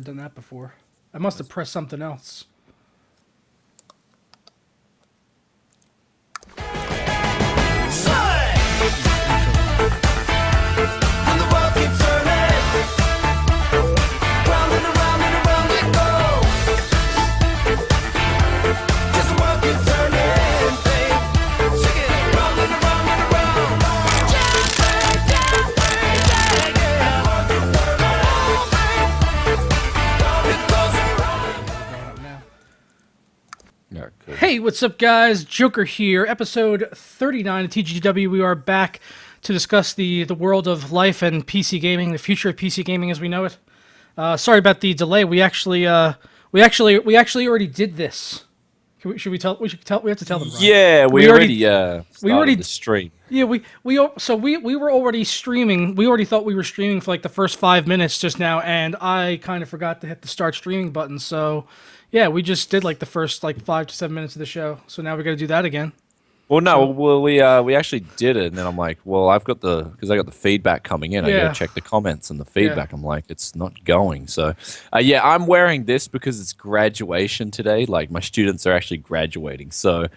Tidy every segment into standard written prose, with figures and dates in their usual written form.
done that before. I must have pressed something else. Hey, what's up, guys? Joker here, episode 39 of TGW. We are back to discuss the world of life and PC gaming, the future of PC gaming as we know it. Sorry about the delay. We actually already did this. We have to tell them. Brian. Yeah, we already the stream. Yeah, we were already streaming. We already thought we were streaming for like the first 5 minutes just now, and I kind of forgot to hit the start streaming button. So, yeah, we just did like the first 5 to 7 minutes of the show. So now we got to do that again. Well, no, we actually did it, and then I'm like, well, because I got the feedback coming in. I got to check the comments and the feedback. I'm like, it's not going. So, yeah, I'm wearing this because it's graduation today. Like my students are actually graduating. So,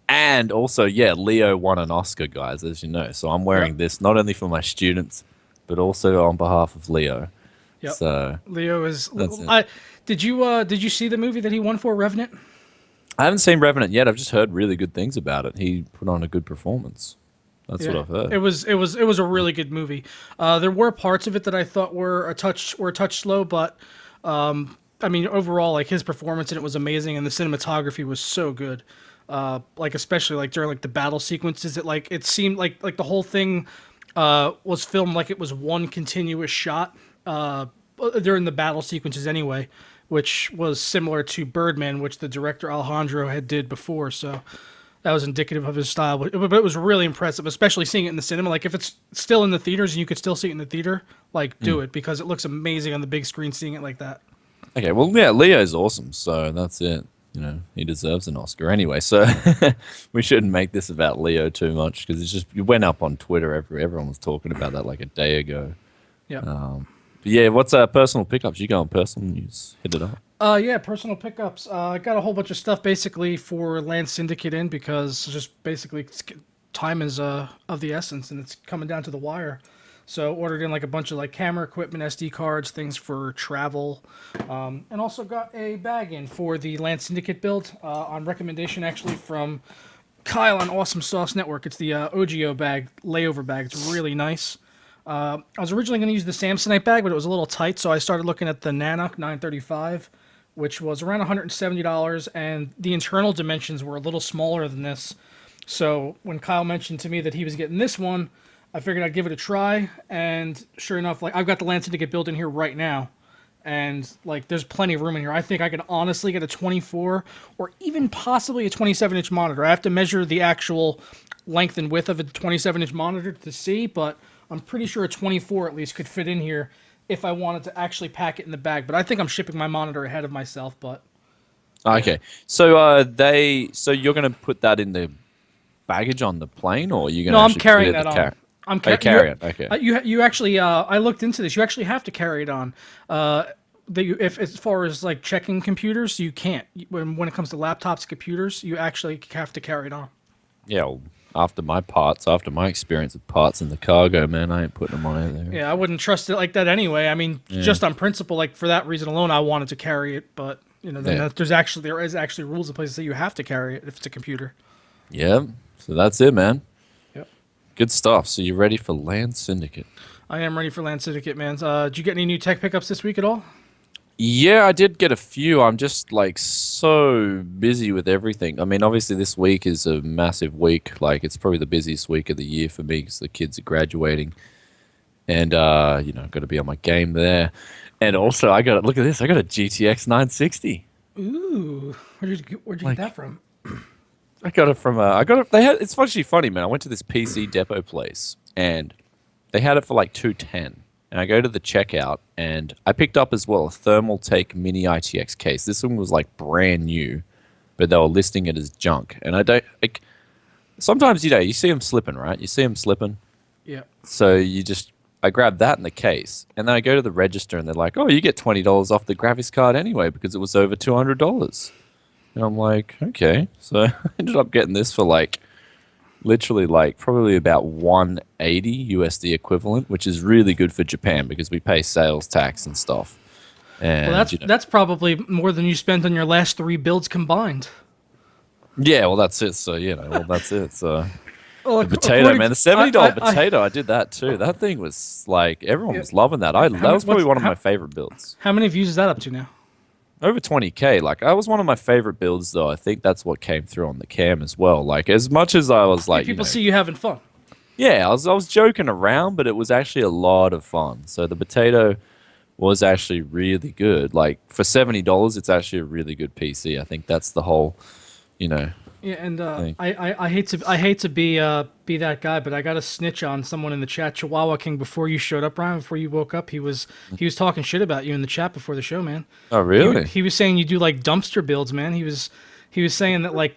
and also, yeah, Leo won an Oscar, guys, as you know. So I'm wearing this not only for my students, but also on behalf of Leo. Yep. So Leo is. Did you see the movie that he won for, Revenant? I haven't seen Revenant yet. I've just heard really good things about it. He put on a good performance. That's what I've heard. It was a really good movie. There were parts of it that I thought were a touch slow, but I mean overall, like his performance in it was amazing, and the cinematography was so good. Like especially like during like the battle sequences, it seemed like the whole thing was filmed like it was one continuous shot during the battle sequences anyway, which was similar to Birdman, which the director Alejandro had did before. So that was indicative of his style. But it was really impressive, especially seeing it in the cinema. Like if it's still in the theaters and you could still see it in the theater, like do it because it looks amazing on the big screen seeing it like that. Okay, well, yeah, Leo's awesome, so that's it. You know, he deserves an Oscar anyway. So we shouldn't make this about Leo too much because it went up on Twitter. Everyone was talking about that like a day ago. Yeah. Yeah, what's personal pickups? You go on personal news. Hit it up. Yeah, personal pickups. I got a whole bunch of stuff basically for Land Syndicate in because just basically time is of the essence and it's coming down to the wire. So ordered in like a bunch of like camera equipment, SD cards, things for travel, and also got a bag in for the Land Syndicate build on recommendation actually from Kyle on Awesome Sauce Network. It's the OGO bag, layover bag. It's really nice. I was originally going to use the Samsonite bag, but it was a little tight, so I started looking at the Nanook 935, which was around $170, and the internal dimensions were a little smaller than this. So when Kyle mentioned to me that he was getting this one, I figured I'd give it a try, and sure enough, like I've got the Land Syndicate built in here right now, and like there's plenty of room in here. I think I could honestly get a 24 or even possibly a 27-inch monitor. I have to measure the actual length and width of a 27-inch monitor to see, but I'm pretty sure a 24 at least could fit in here if I wanted to actually pack it in the bag. But I think I'm shipping my monitor ahead of myself. But okay, so you're going to put that in the baggage on the plane, or you're going to? No, I'm carrying that on. I'm carrying it. Okay. You actually, I looked into this. You actually have to carry it on. If as far as like checking computers, you can't. When it comes to laptops, computers, you actually have to carry it on. Yeah. Well, after my experience with parts in the cargo, man, I ain't putting them on there. Yeah, I wouldn't trust it like that anyway. I mean, just on principle, like for that reason alone, I wanted to carry it. But you know, there is actually rules in place that say you have to carry it if it's a computer. Yeah. So that's it, man. Yep. Good stuff. So you ready for Land Syndicate? I am ready for Land Syndicate, man. Did you get any new tech pickups this week at all? Yeah, I did get a few. I'm just like so busy with everything. I mean, obviously this week is a massive week. Like it's probably the busiest week of the year for me because the kids are graduating, and you know, got to be on my game there. And also, look at this. I got a GTX 960. Ooh, where'd you get that from? I got it from it's actually funny, man. I went to this PC depot place and they had it for like $210. And I go to the checkout, and I picked up as well a Thermaltake Mini ITX case. This one was like brand new, but they were listing it as junk. And I don't sometimes you see them slipping, right? You see them slipping. Yeah. So you just I grab that in the case, and then I go to the register, and they're like, "Oh, you get $20 off the graphics card anyway because it was over $200." And I'm like, "Okay." So I ended up getting this for like literally like probably about 180 USD equivalent, which is really good for Japan because we pay sales tax and stuff. And Well, that's probably more than you spent on your last 3 builds combined. yeah, well that's it. So well that's it. So Well, the potato, man, the $70 potato, I did that too. That thing was like everyone was loving that. That was probably one of my favorite builds. How many views is that up to now? Over 20K. Like that was one of my favorite builds, though. I think that's what came through on the cam as well. Like as much as I was like, people see you having fun. Yeah, I was joking around, but it was actually a lot of fun. So the potato was actually really good. Like for $70, it's actually a really good PC. I think that's the whole, Yeah, and I hate to be that guy, but I got to snitch on someone in the chat. Chihuahua King, before you showed up, Brian, before you woke up, he was talking shit about you in the chat before the show, man. Oh, really? He was saying you do like dumpster builds, man. He was saying that like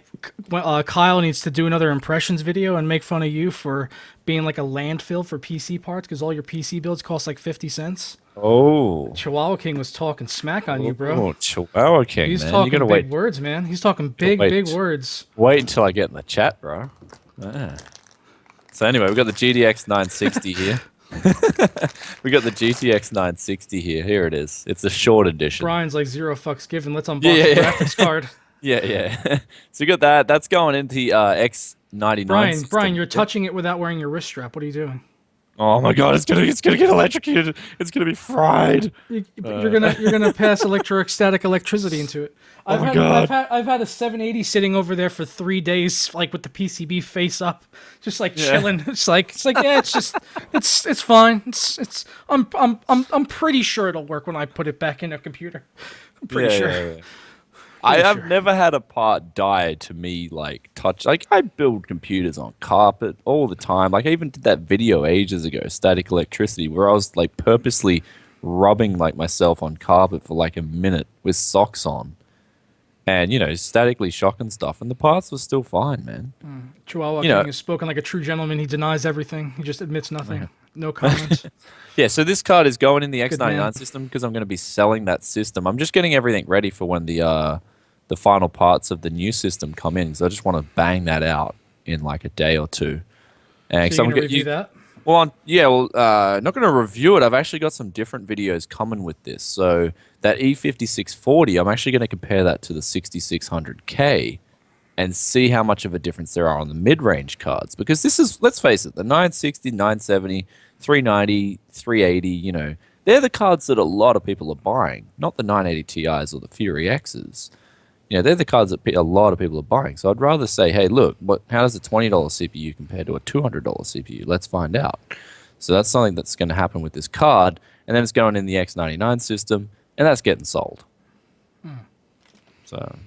Kyle needs to do another impressions video and make fun of you for being like a landfill for PC parts because all your PC builds cost like 50 cents. Oh, Chihuahua King was talking smack on you, bro. Oh, Chihuahua King, He's man. talking You gotta big wait. words, man. He's talking big words. Wait until I get in the chat, bro. So anyway, we've got the GTX 960 here. We got the GTX 960 here. Here it is. It's a short edition. Brian's like 0 fucks given. Let's unbox the graphics card. Yeah. So you got that. That's going into the X99. Brian, you're touching it without wearing your wrist strap. What are you doing? Oh my god, it's gonna get electrocuted. It's gonna be fried. You're gonna pass electrostatic electricity into it. I've had a 780 sitting over there for 3 days, like with the PCB face up, just like chilling. It's like yeah, it's fine. I'm pretty sure it'll work when I put it back in a computer. I'm pretty sure. Yeah. I've never had a part die to me like touch. Like I build computers on carpet all the time. Like I even did that video ages ago, static electricity, where I was like purposely rubbing like myself on carpet for like a minute with socks on, and statically shocking stuff, and the parts were still fine, man. Chihuahua King has spoken like a true gentleman. He denies everything. He just admits nothing. No comment. Yeah, so this card is going in the X99 system because I'm going to be selling that system. I'm just getting everything ready for when the final parts of the new system come in. So I just want to bang that out in like a day or two. And so you're going to review that? Well, not going to review it. I've actually got some different videos coming with this. So that E5640, I'm actually going to compare that to the 6600K and see how much of a difference there are on the mid-range cards. Because this is, let's face it, the 960, 970, 390, 380, they're the cards that a lot of people are buying, not the 980 Ti's or the Fury X's. They're the cards that a lot of people are buying. So I'd rather say, hey, look, how does a $20 CPU compare to a $200 CPU? Let's find out. So that's something that's going to happen with this card. And then it's going in the X99 system, and that's getting sold. So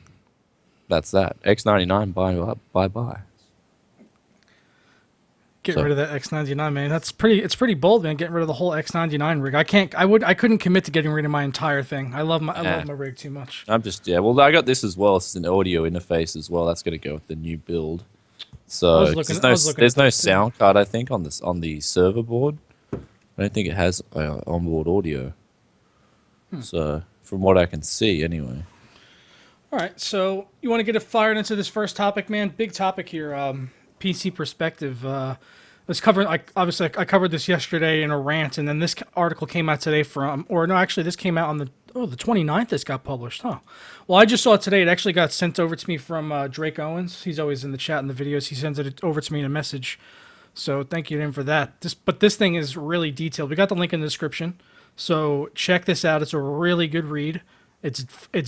that's that. X99, bye-bye. Getting rid of that X99, man. It's pretty bold, man. Getting rid of the whole X99 rig. I couldn't commit to getting rid of my entire thing. I love my rig too much. Well, I got this as well. It's an audio interface as well. That's going to go with the new build. So there's no sound card, I think, on the server board. I don't think it has onboard audio. So from what I can see, anyway. All right. So you want to get it fired into this first topic, man? Big topic here. PC perspective. Let's cover. I covered this yesterday in a rant, and then this article came out today this came out on the 29th. This got published, huh? Well, I just saw it today. It actually got sent over to me from Drake Owens. He's always in the chat in the videos. He sends it over to me in a message. So thank you to him for that. But this thing is really detailed. We got the link in the description. So check this out. It's a really good read. It's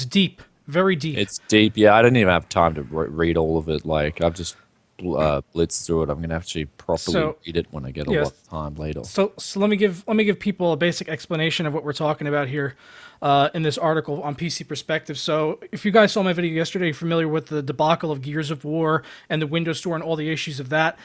deep, very deep. It's deep. Yeah, I didn't even have time to read all of it. Like I've just blitz through it. I'm gonna actually properly read it when I get a lot of time later. So let me give people a basic explanation of what we're talking about here in this article on PC Perspective. So if you guys saw my video yesterday, you're familiar with the debacle of Gears of War and the Windows Store and all the issues of that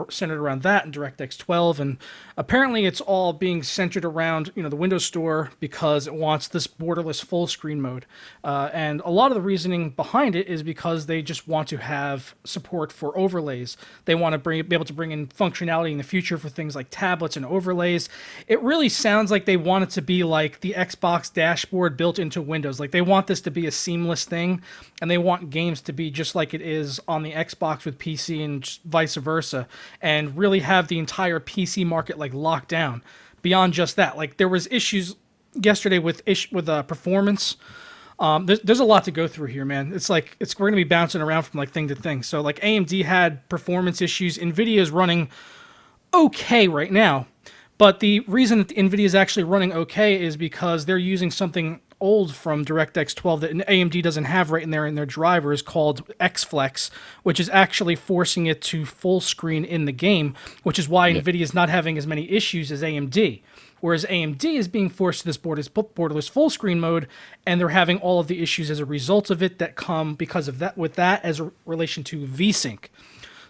centered around that and DirectX 12, and apparently it's all being centered around the Windows Store because it wants this borderless full screen mode, and a lot of the reasoning behind it is because they just want to have support for overlays. They want to be able to bring in functionality in the future for things like tablets and overlays. It really sounds like they want it to be like the Xbox dashboard built into Windows. Like they want this to be a seamless thing, and they want games to be just like it is on the Xbox with PC and just vice versa, and really have the entire PC market like locked down. Beyond just that, like there was issues yesterday with performance. There's a lot to go through here, man. It's like we're gonna be bouncing around from like thing to thing. So like AMD had performance issues. NVIDIA is running okay right now, but the reason that the NVIDIA is actually running okay is because they're using something old from DirectX 12 that AMD doesn't have right in their drivers called XFlex, which is actually forcing it to full screen in the game, which is why NVIDIA is not having as many issues as AMD. Whereas AMD is being forced to this borderless full screen mode, and they're having all of the issues as a result of it that come because of that, with that as a relation to VSync.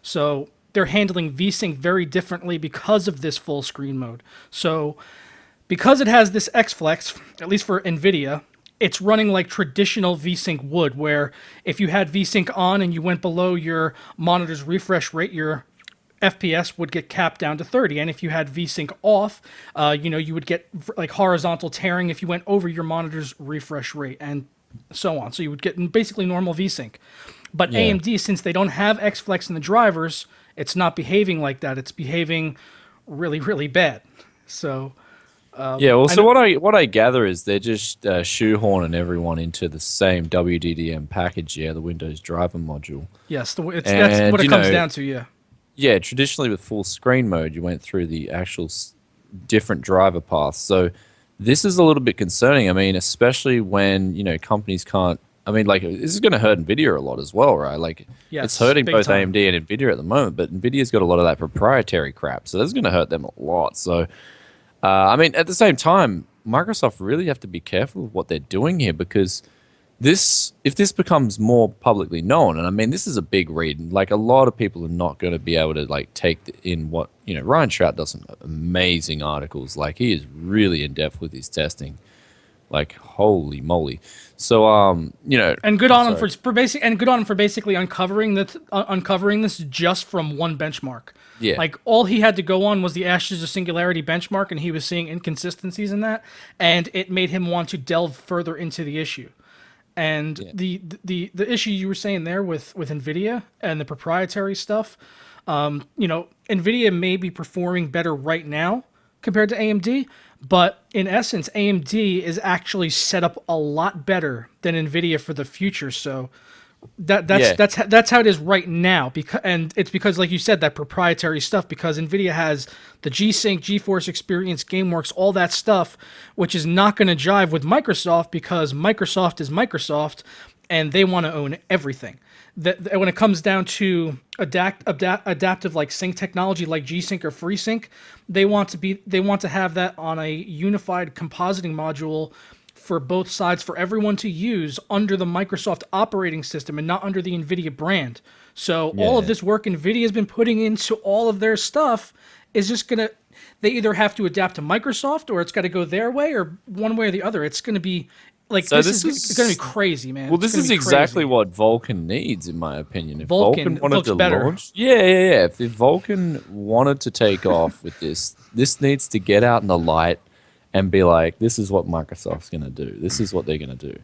So they're handling VSync very differently because of this full screen mode. So because it has this XFlex, at least for NVIDIA, it's running like traditional VSync would, where if you had VSync on and you went below your monitor's refresh rate, your FPS would get capped down to 30, and if you had VSync off, you would get like horizontal tearing if you went over your monitor's refresh rate, and so on. So you would get basically normal VSync. But AMD, since they don't have XFlex in the drivers, it's not behaving like that. It's behaving really, really bad. So so what I gather is they're just shoehorning everyone into the same WDDM package, the Windows driver module. Yes, that's what it comes down to, yeah. Yeah, traditionally with full screen mode, you went through the actual different driver paths. So this is a little bit concerning. I mean, especially when, companies can't. I mean, like, this is going to hurt NVIDIA a lot as well, right? Like, it's hurting both AMD and NVIDIA at the moment, but NVIDIA's got a lot of that proprietary crap. So that's going to hurt them a lot. So, I mean, at the same time, Microsoft really have to be careful of what they're doing here, because if this becomes more publicly known, and I mean, this is a big read, like a lot of people are not going to be able to like take in what, Ryan Shrout does some amazing articles. Like he is really in depth with his testing, like holy moly. So, and good on him for basically uncovering this just from one benchmark. Yeah. Like all he had to go on was the Ashes of Singularity benchmark, and he was seeing inconsistencies in that, and it made him want to delve further into the issue. And the issue you were saying there with NVIDIA and the proprietary stuff, NVIDIA may be performing better right now compared to AMD, but in essence, AMD is actually set up a lot better than NVIDIA for the future. So that's how it is right now. And it's because, like you said, that proprietary stuff, because NVIDIA has the G-Sync, GeForce Experience, GameWorks, all that stuff, which is not going to jive with Microsoft, because Microsoft is Microsoft and they want to own everything. When it comes down to adaptive like sync technology like G-Sync or FreeSync, they want to have that on a unified compositing module for both sides, for everyone to use under the Microsoft operating system and not under the NVIDIA brand. So all of this work NVIDIA has been putting into all of their stuff is just going to, they either have to adapt to Microsoft or it's got to go their way, or one way or the other. It's going to be like, so this is going to be crazy, man. Well, this is exactly what Vulkan needs, in my opinion. If Vulkan wanted looks to better. Launch, if Vulkan wanted to take off with this needs to get out in the light and be like, this is what Microsoft's going to do. This is what they're going to do.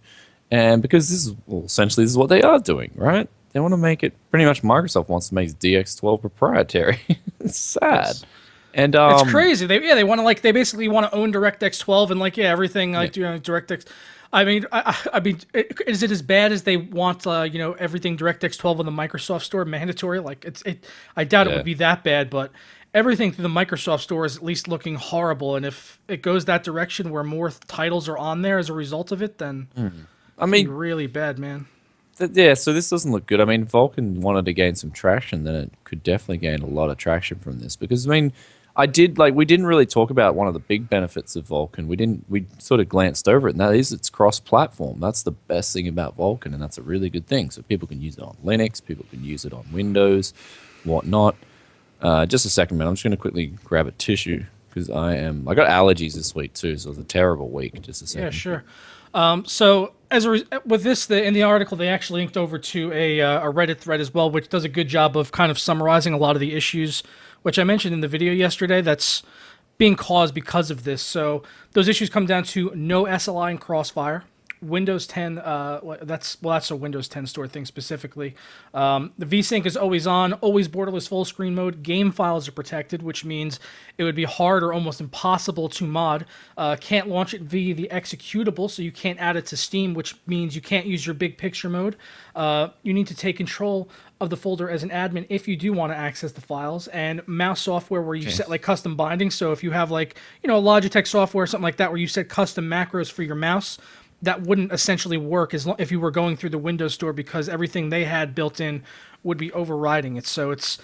And because essentially this is what they are doing, right? They want to make it, pretty much Microsoft wants to make DX12 proprietary. It's sad. Yes. And it's crazy. They want to they basically want to own DirectX 12 and everything DirectX. I mean, is it as bad as they want everything DirectX 12 on the Microsoft Store mandatory? I doubt it would be that bad, but everything through the Microsoft Store is at least looking horrible. And if it goes that direction where more titles are on there as a result of it, then it'd be really bad, man. So this doesn't look good. I mean, Vulkan wanted to gain some traction, then it could definitely gain a lot of traction from this. Because, I mean, we didn't really talk about one of the big benefits of Vulkan. We sort of glanced over it, and that is it's cross-platform. That's the best thing about Vulkan, and that's a really good thing. So people can use it on Linux, people can use it on Windows, whatnot. Just a second, man. I'm just going to quickly grab a tissue because I got allergies this week too, so it was a terrible week. Just a second. Yeah, sure. So with this, in the article, they actually linked over to a Reddit thread as well, which does a good job of kind of summarizing a lot of the issues, which I mentioned in the video yesterday. That's being caused because of this. So those issues come down to no SLI in Crossfire, Windows 10. That's a Windows 10 store thing specifically. The VSync is always on, always borderless full screen mode. Game files are protected, which means it would be hard or almost impossible to mod. Can't launch it via the executable, so you can't add it to Steam, which means you can't use your big picture mode. You need to take control of the folder as an admin if you do want to access the files, and mouse software where you set like custom bindings. So if you have like, Logitech software or something like that where you set custom macros for your mouse, that wouldn't essentially work if you were going through the Windows Store, because everything they had built in would be overriding it. So it's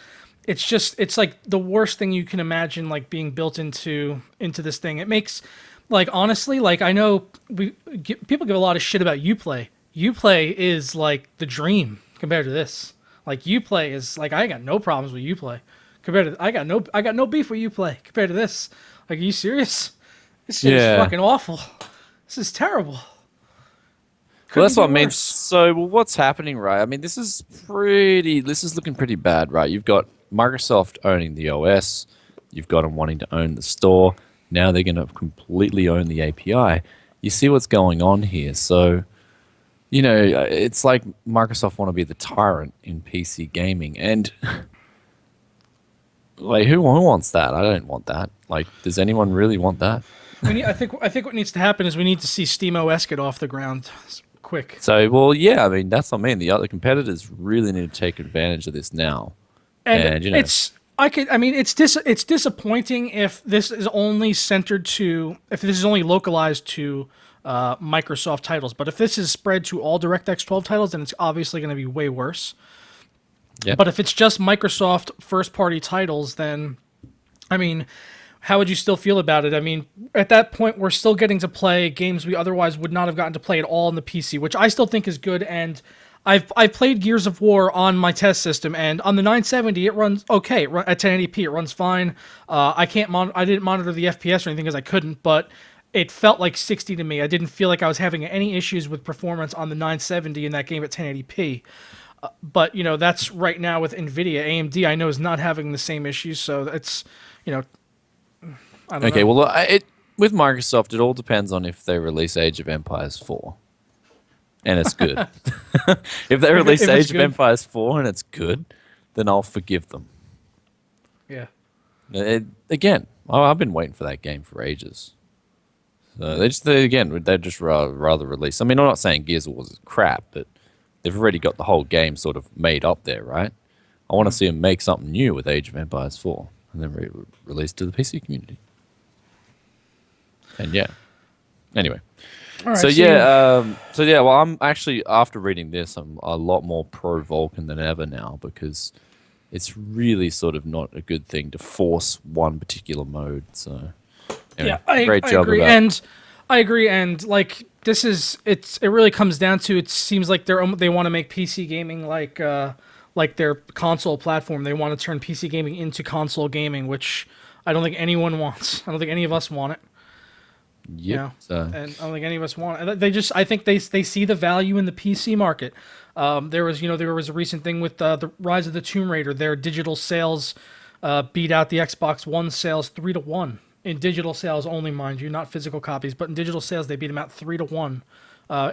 like the worst thing you can imagine, like being built into this thing. It makes, like, honestly, like, I know people give a lot of shit about Uplay. Uplay is like the dream compared to this. Like, Uplay is like, I got no problems with Uplay compared to, I got no beef with Uplay compared to this. Like, are you serious? This shit is fucking awful. This is terrible. Well, that's what I mean. So, what's happening, right? I mean, this is looking pretty bad, right? You've got Microsoft owning the OS. You've got them wanting to own the store. Now they're going to completely own the API. You see what's going on here. So, it's like Microsoft want to be the tyrant in PC gaming. And, like, who wants that? I don't want that. Like, does anyone really want that? I think what needs to happen is we need to see SteamOS get off the ground quick. So, well, yeah, I mean, that's what I mean. The other competitors really need to take advantage of this now. And it's disappointing if this is only localized to Microsoft titles. But if this is spread to all DirectX 12 titles, then it's obviously going to be way worse. Yeah. But if it's just Microsoft first-party titles, then, I mean, how would you still feel about it? I mean, at that point, we're still getting to play games we otherwise would not have gotten to play at all in the PC, which I still think is good. And I've played Gears of War on my test system, and on the 970, it runs okay. At 1080p, it runs fine. I didn't monitor the FPS or anything because I couldn't, but it felt like 60 to me. I didn't feel like I was having any issues with performance on the 970 in that game at 1080p. But, that's right now with NVIDIA. AMD, I know, is not having the same issues, so it's, I don't know. Well, with Microsoft, it all depends on if they release Age of Empires 4, and it's good. If they release Age of Empires 4 and it's good, then I'll forgive them. Yeah. Again, I've been waiting for that game for ages. So they'd just rather release. I mean, I'm not saying Gears of War is crap, but they've already got the whole game sort of made up there, right? I want to see them make something new with Age of Empires 4 and then release to the PC community. And yeah. Anyway. All right, well, I'm actually, after reading this, I'm a lot more pro Vulkan than ever now, because it's really sort of not a good thing to force one particular mode. So anyway, I agree. And I agree. And like, it really comes down to, it seems like they want to make PC gaming like their console platform. They want to turn PC gaming into console gaming, which I don't think anyone wants. I don't think any of us want it. Yep. And I don't think any of us want it. I think they see the value in the PC market. There was a recent thing with the Rise of the Tomb Raider. Their digital sales beat out the Xbox One sales 3-1 in digital sales only, mind you, not physical copies, but in digital sales they beat them out 3-1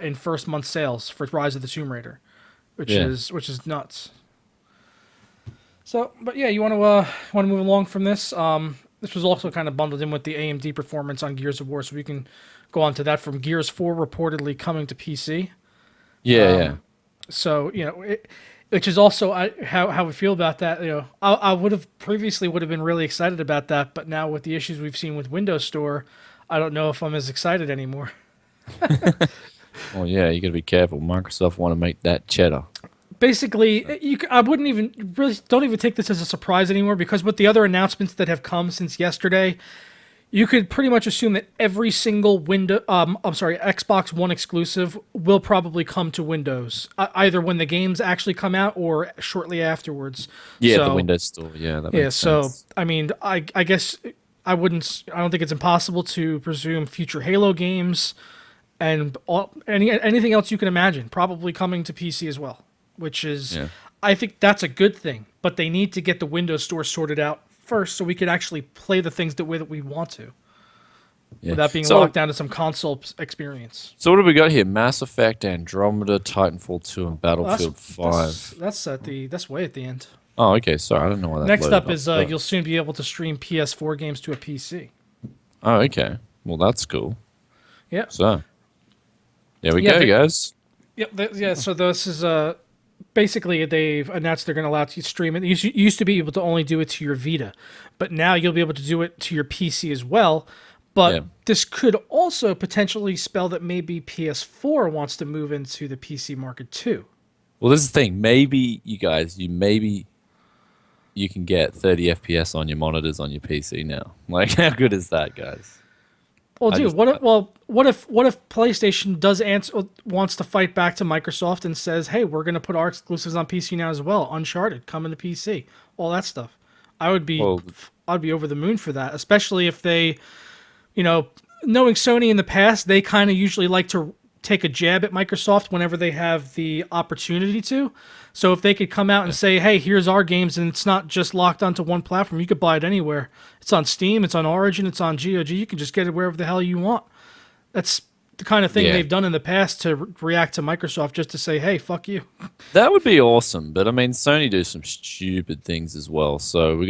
in first month sales for Rise of the Tomb Raider, which is nuts. So, but yeah, you want to move along from this. This was also kind of bundled in with the AMD performance on Gears of War, so we can go on to that. From Gears 4 reportedly coming to PC. Yeah. So, which is also how we feel about that. I would have been really excited about that, but now with the issues we've seen with Windows Store, I don't know if I'm as excited anymore. Well, yeah, you got to be careful. Microsoft want to make that cheddar. Basically, I don't even take this as a surprise anymore, because with the other announcements that have come since yesterday, you could pretty much assume that every single Xbox One exclusive will probably come to Windows, either when the games actually come out or shortly afterwards. Yeah, the Windows Store. Yeah, that makes sense. So I mean, I guess I don't think it's impossible to presume future Halo games and anything else you can imagine, probably coming to PC as well. Which is, I think that's a good thing. But they need to get the Windows Store sorted out first, so we can actually play the things the way that we want to, without being locked down to some console experience. So what have we got here? Mass Effect, Andromeda, Titanfall 2, and Battlefield 5. That's way at the end. Oh, okay. Sorry, I don't know why that. Next up is you'll soon be able to stream PS4 games to a PC. Oh, okay. Well, that's cool. Yeah. So, there we go, guys. Yep. So this is basically they've announced they're going to allow you to stream it. You used to be able to only do it to your Vita, but now you'll be able to do it to your PC as well. But this could also potentially spell that maybe PS4 wants to move into the PC market too. Well, this is the thing. Maybe you guys, you can get 30 FPS on your monitors on your PC now. Like, how good is that, guys? Well, dude, what if PlayStation wants to fight back to Microsoft and says, "Hey, we're going to put our exclusives on PC now as well. Uncharted coming to PC, all that stuff." I'd be over the moon for that, especially if they, knowing Sony in the past, they kind of usually like to take a jab at Microsoft whenever they have the opportunity to. So if they could come out and say, "Hey, here's our games, and it's not just locked onto one platform. You could buy it anywhere. It's on Steam, it's on Origin, it's on GOG. You can just get it wherever the hell you want." That's the kind of thing they've done in the past to react to Microsoft, just to say, "Hey, fuck you." That would be awesome, but I mean, Sony do some stupid things as well. So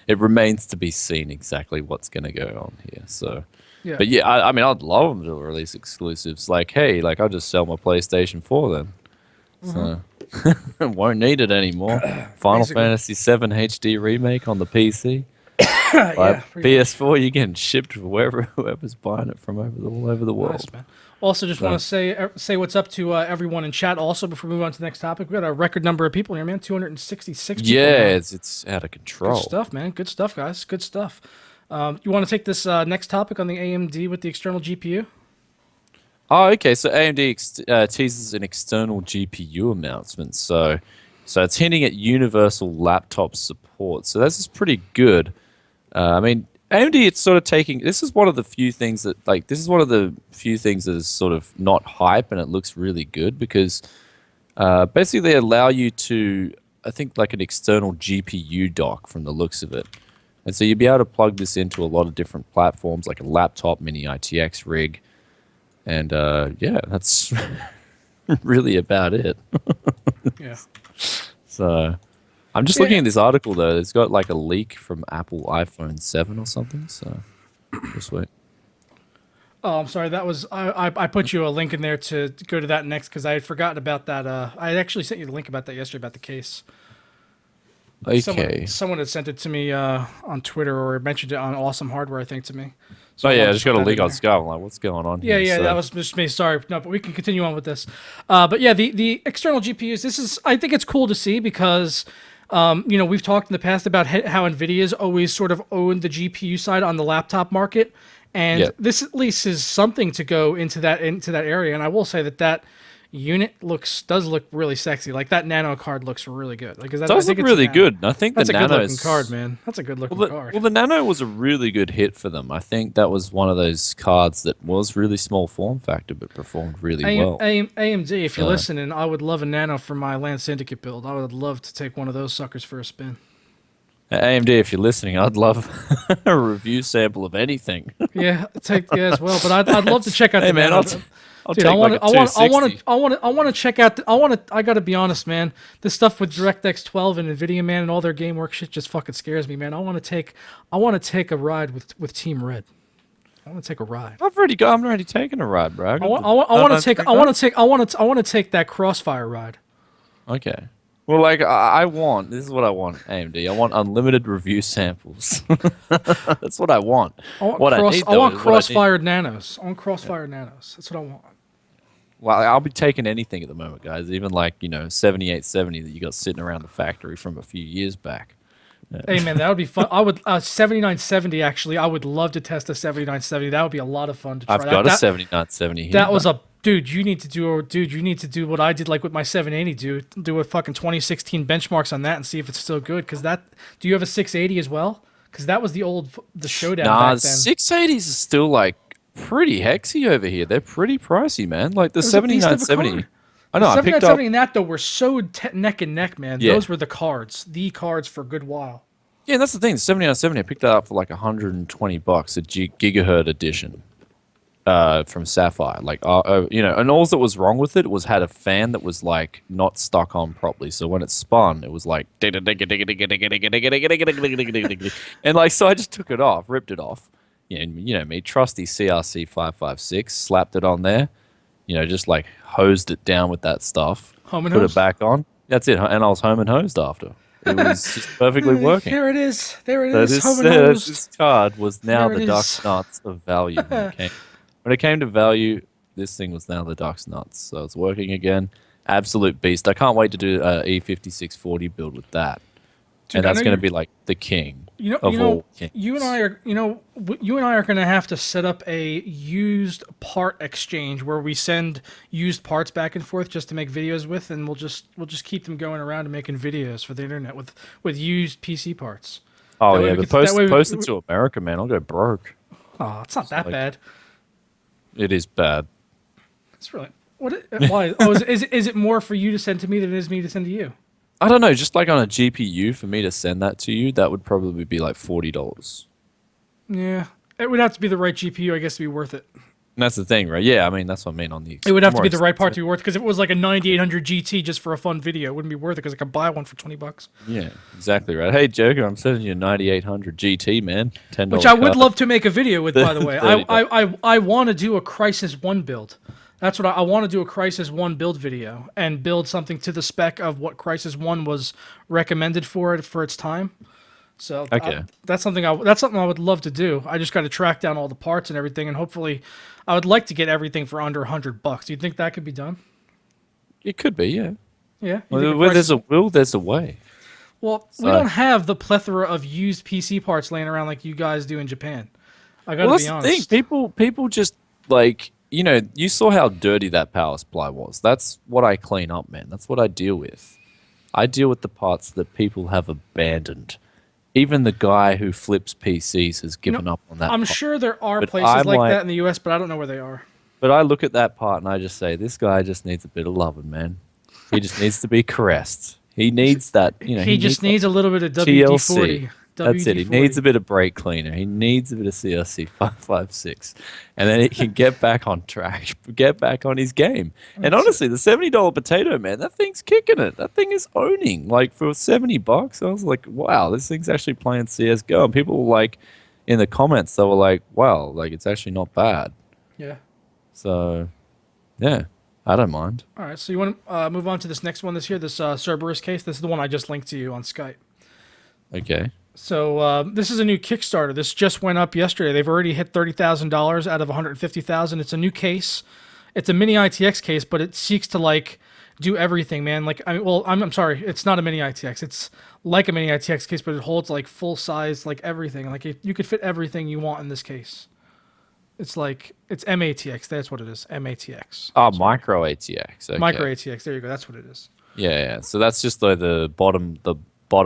it remains to be seen exactly what's going to go on here. So. Yeah. But yeah, I mean, I'd love them to release exclusives. Like, hey, I'll just sell my PlayStation 4 then. So won't need it anymore. Final Fantasy VII HD remake on the PC. PS4, you're getting shipped whoever's buying it from all over the world. Nice, man. Also, just want to say what's up to everyone in chat. Also, before we move on to the next topic, we got a record number of people here, man. 266 people. Yeah, it's out of control. Good stuff, man. Good stuff, guys. Good stuff. You want to take this next topic on the AMD with the external GPU? Oh, okay. So AMD teases an external GPU announcement. So it's hinting at universal laptop support. So this is pretty good. I mean, AMD, it's sort of taking. This is one of the few things that is sort of not hype, and it looks really good because basically they allow you to, I think, like an external GPU dock from the looks of it. And so you'll be able to plug this into a lot of different platforms, like a laptop, mini ITX rig. And that's really about it. Yeah. So I'm just looking at this article, though. It's got like a leak from Apple iPhone 7 or something. So just wait. Oh, I'm sorry. That was I put you a link in there to go to that next because I had forgotten about that. I had actually sent you the link about that yesterday about the case. Okay. Someone had sent it to me on Twitter or mentioned it on Awesome Hardware, I think, to me. So I just got a link on Skype. I'm like, what's going on here? Yeah, that was just me. Sorry. No, but we can continue on with this. But yeah, the external GPUs, I think it's cool to see because, we've talked in the past about how NVIDIA's always sort of owned the GPU side on the laptop market. And this at least is something to go into that area. And I will say that unit does look really sexy. Like that Nano card looks really good. Like, it does look really good. I think that's the a Nano good looking card, man. That's a good looking card. Well, the Nano was a really good hit for them. I think that was one of those cards that was really small form factor but performed really well. AMD, if you're listening, I would love a Nano for my Land Syndicate build. I would love to take one of those suckers for a spin. AMD, if you're listening, I'd love a review sample of anything. Yeah, as well. But I'd love to check out. Hey, man, I'll Dude, I want to check out. I got to be honest, man. This stuff with DirectX 12 and Nvidia, man, and all their game work shit just fucking scares me, man. I want to take a ride with Team Red. I want to take a ride. I'm already taking a ride, bro. I want to take that Crossfire ride. Okay. Well, this is what I want, AMD. I want unlimited review samples. That's what I want. I want cross-fired nanos. I want cross-fired nanos. That's what I want. Well, I'll be taking anything at the moment, guys. Even 7870 that you got sitting around the factory from a few years back. Hey, man, that would be fun. I would 7970, actually. I would love to test a 7970. That would be a lot of fun to try. I've got a 7970 here. That was a... Dude, you need to do what I did with my 780, do a fucking 2016 benchmarks on that and see if it's still good. Do you have a 680 as well? Because that was the showdown back then. 680s is still pretty hexy over here. They're pretty pricey, man. Like the It was a beast of a 7970. card. I The know. I picked up. 7970 and that though were so neck and neck, man. Yeah. Those were the cards for a good while. Yeah, that's the thing. The 7970. I picked that up for like $120, a gigahertz edition. From Sapphire, like you know, and all that was wrong with it was had a fan that was like not stuck on properly. So when it spun, it was like and like so I just took it off, ripped it off. You know me, trusty CRC 556, slapped it on there. You know, just like hosed it down with that stuff. Home and put hosed? it back on. That's it, and I was home and hosed after. It was just perfectly working. There it is. There it So is. Home and hosed. this card was now There it the duck's is. nuts of value. When it came to value, this thing was now the duck's nuts. So it's working again. Absolute beast. I can't wait to do an E5640 build with that. Dude, and that's I know going to you're- be like the king You of know, all kings. you and I are, you and I are going to have to set up a used part exchange where we send used parts back and forth just to make videos with, and we'll just keep them going around and making videos for the internet with used PC parts. Oh, that way yeah, we but could- that way we- post it to America, man. I'll go broke. Oh, it's not that like- bad. It is bad. It's really why? Oh, is it more for you to send to me than it is me to send to you? I don't know. Just like on a GPU, for me to send that to you, that would probably be like $40. Yeah, it would have to be the right GPU, I guess, to be worth it. And that's the thing, right? Yeah, I mean, that's what I mean on the... It would have to more be the right part to expensive- be worth, because if it was like a 9800 GT just for a fun video, it wouldn't be worth it because I could buy one for $20. Yeah, exactly right. Hey, Joker, I'm sending you a 9800 GT, man. $10 Which I would card. love to make a video with, by the way. $30. I want to do a Crisis 1 build. That's what I want to do, a Crisis 1 build video and build something to the spec of what Crisis 1 was recommended for its time. So Okay. that's something I would love to do. I just got to track down all the parts and everything, and hopefully, I would like to get everything for under $100. Do you think that could be done? It could be, yeah. Yeah. You Well, think a where Crisis- there's a will, there's a way. Well, we So- don't have the plethora of used PC parts laying around like you guys do in Japan. I gotta Well, be that's the honest. thing. People just like, you know, you saw how dirty that power supply was. That's what I clean up, man. That's what I deal with. I deal with the parts that people have abandoned. Even the guy who flips PCs has given up on that. I'm part. sure there are But places I'm like like- that in the U.S., but I don't know where they are. But I look at that part and I just say, this guy just needs a bit of loving, man. He just needs to be caressed. He needs that, you know. He just needs a little bit of TLC. WD-40. That's it. He needs a bit of brake cleaner. He needs a bit of CRC 556. And then he can get back on track, get back on his game. And honestly, the $70 potato, man, that thing's kicking it. That thing is owning. Like for $70, I was like, wow, this thing's actually playing CSGO. And people were like, in the comments, they were like, wow, like it's actually not bad. Yeah. So, yeah, I don't mind. All right, so you want to move on to this next one this Cerberus case? This is the one I just linked to you on Skype. Okay. So this is a new Kickstarter. This just went up yesterday. They've already hit $30,000 out of $150,000. It's a new case. It's a mini ITX case, but it seeks to like do everything, man. Like I'm sorry, it's not a mini ITX. It's like a mini ITX case, but it holds like full size, like everything. Like you could fit everything you want in this case. It's MATX. That's what it is. MATX. Oh, MicroATX. Okay. MicroATX. There you go. That's what it is. Yeah. So that's just like the bottom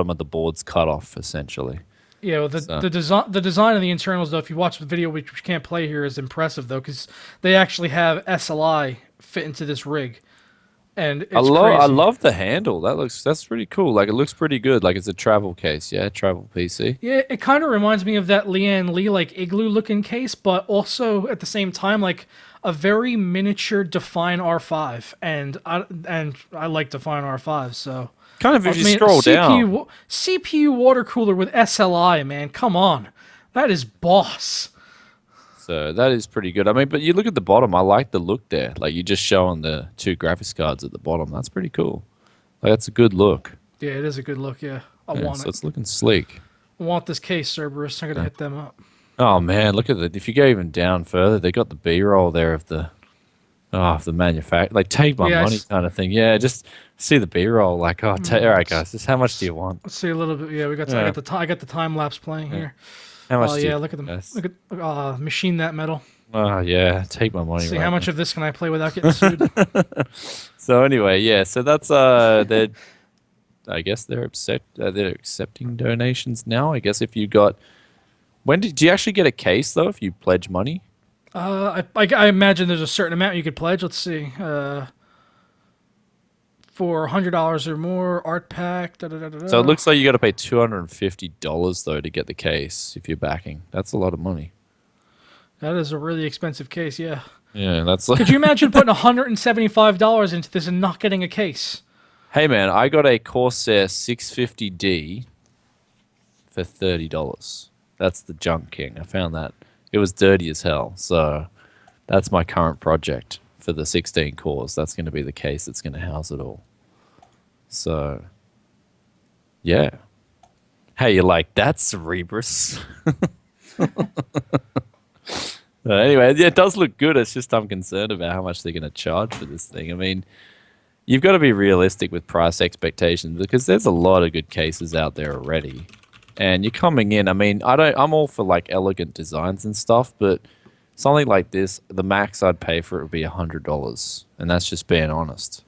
of the board's cut off, essentially. Yeah, well, the design of the internals, though, if you watch the video, which we can't play here, is impressive, though, because they actually have SLI fit into this rig, and it's I crazy. love the handle. That's pretty cool. Like it looks pretty good. Like it's a travel case. Yeah, travel PC. Yeah, it kind of reminds me of that Lian Li like igloo-looking case, but also at the same time like a very miniature Define R5, and I like Define R5, so. Kind of if you scroll down. CPU water cooler with SLI, man. Come on. That is boss. So that is pretty good. I mean, but you look at the bottom. I like the look there. Like you just showing the two graphics cards at the bottom. That's pretty cool. Like that's a good look. Yeah, it is a good look, yeah. I Yeah, want so it. it's looking sleek. I want this case, Cerberus. I'm going to hit them up. Oh man, look at that. If you go even down further, they got the B-roll there of the manufacturer. Like take my Yeah, money kind of thing. Yeah, just see the B-roll. Like all right, guys, just how much do you want? Let's see a little bit. Yeah, I got the time lapse playing here. How much? Oh do you yeah, look at them. guys? Look at machine that metal. Oh yeah, take my money. See right how much of this can I play without getting sued? So anyway, yeah. So that's I guess they're accepting donations now. I guess if you got, do you actually get a case though if you pledge money? I imagine there's a certain amount you could pledge. Let's see. For $100 or more, art pack. Da, da, da, da, So it da. looks like you got to pay $250 though to get the case if you're backing. That's a lot of money. That is a really expensive case. Yeah. Yeah, that's Could you imagine putting $175 into this and not getting a case? Hey man, I got a Corsair 650D for $30. That's the Junk King. I found that. It was dirty as hell. So that's my current project for the 16 cores. That's going to be the case that's going to house it all. So, yeah. Hey, you're like, that's Cerberus. Anyway, yeah, it does look good. It's just I'm concerned about how much they're going to charge for this thing. I mean, you've got to be realistic with price expectations because there's a lot of good cases out there already. And you're coming in, I mean, I'm all for like elegant designs and stuff, but something like this, the max I'd pay for it would be $100, and that's just being honest.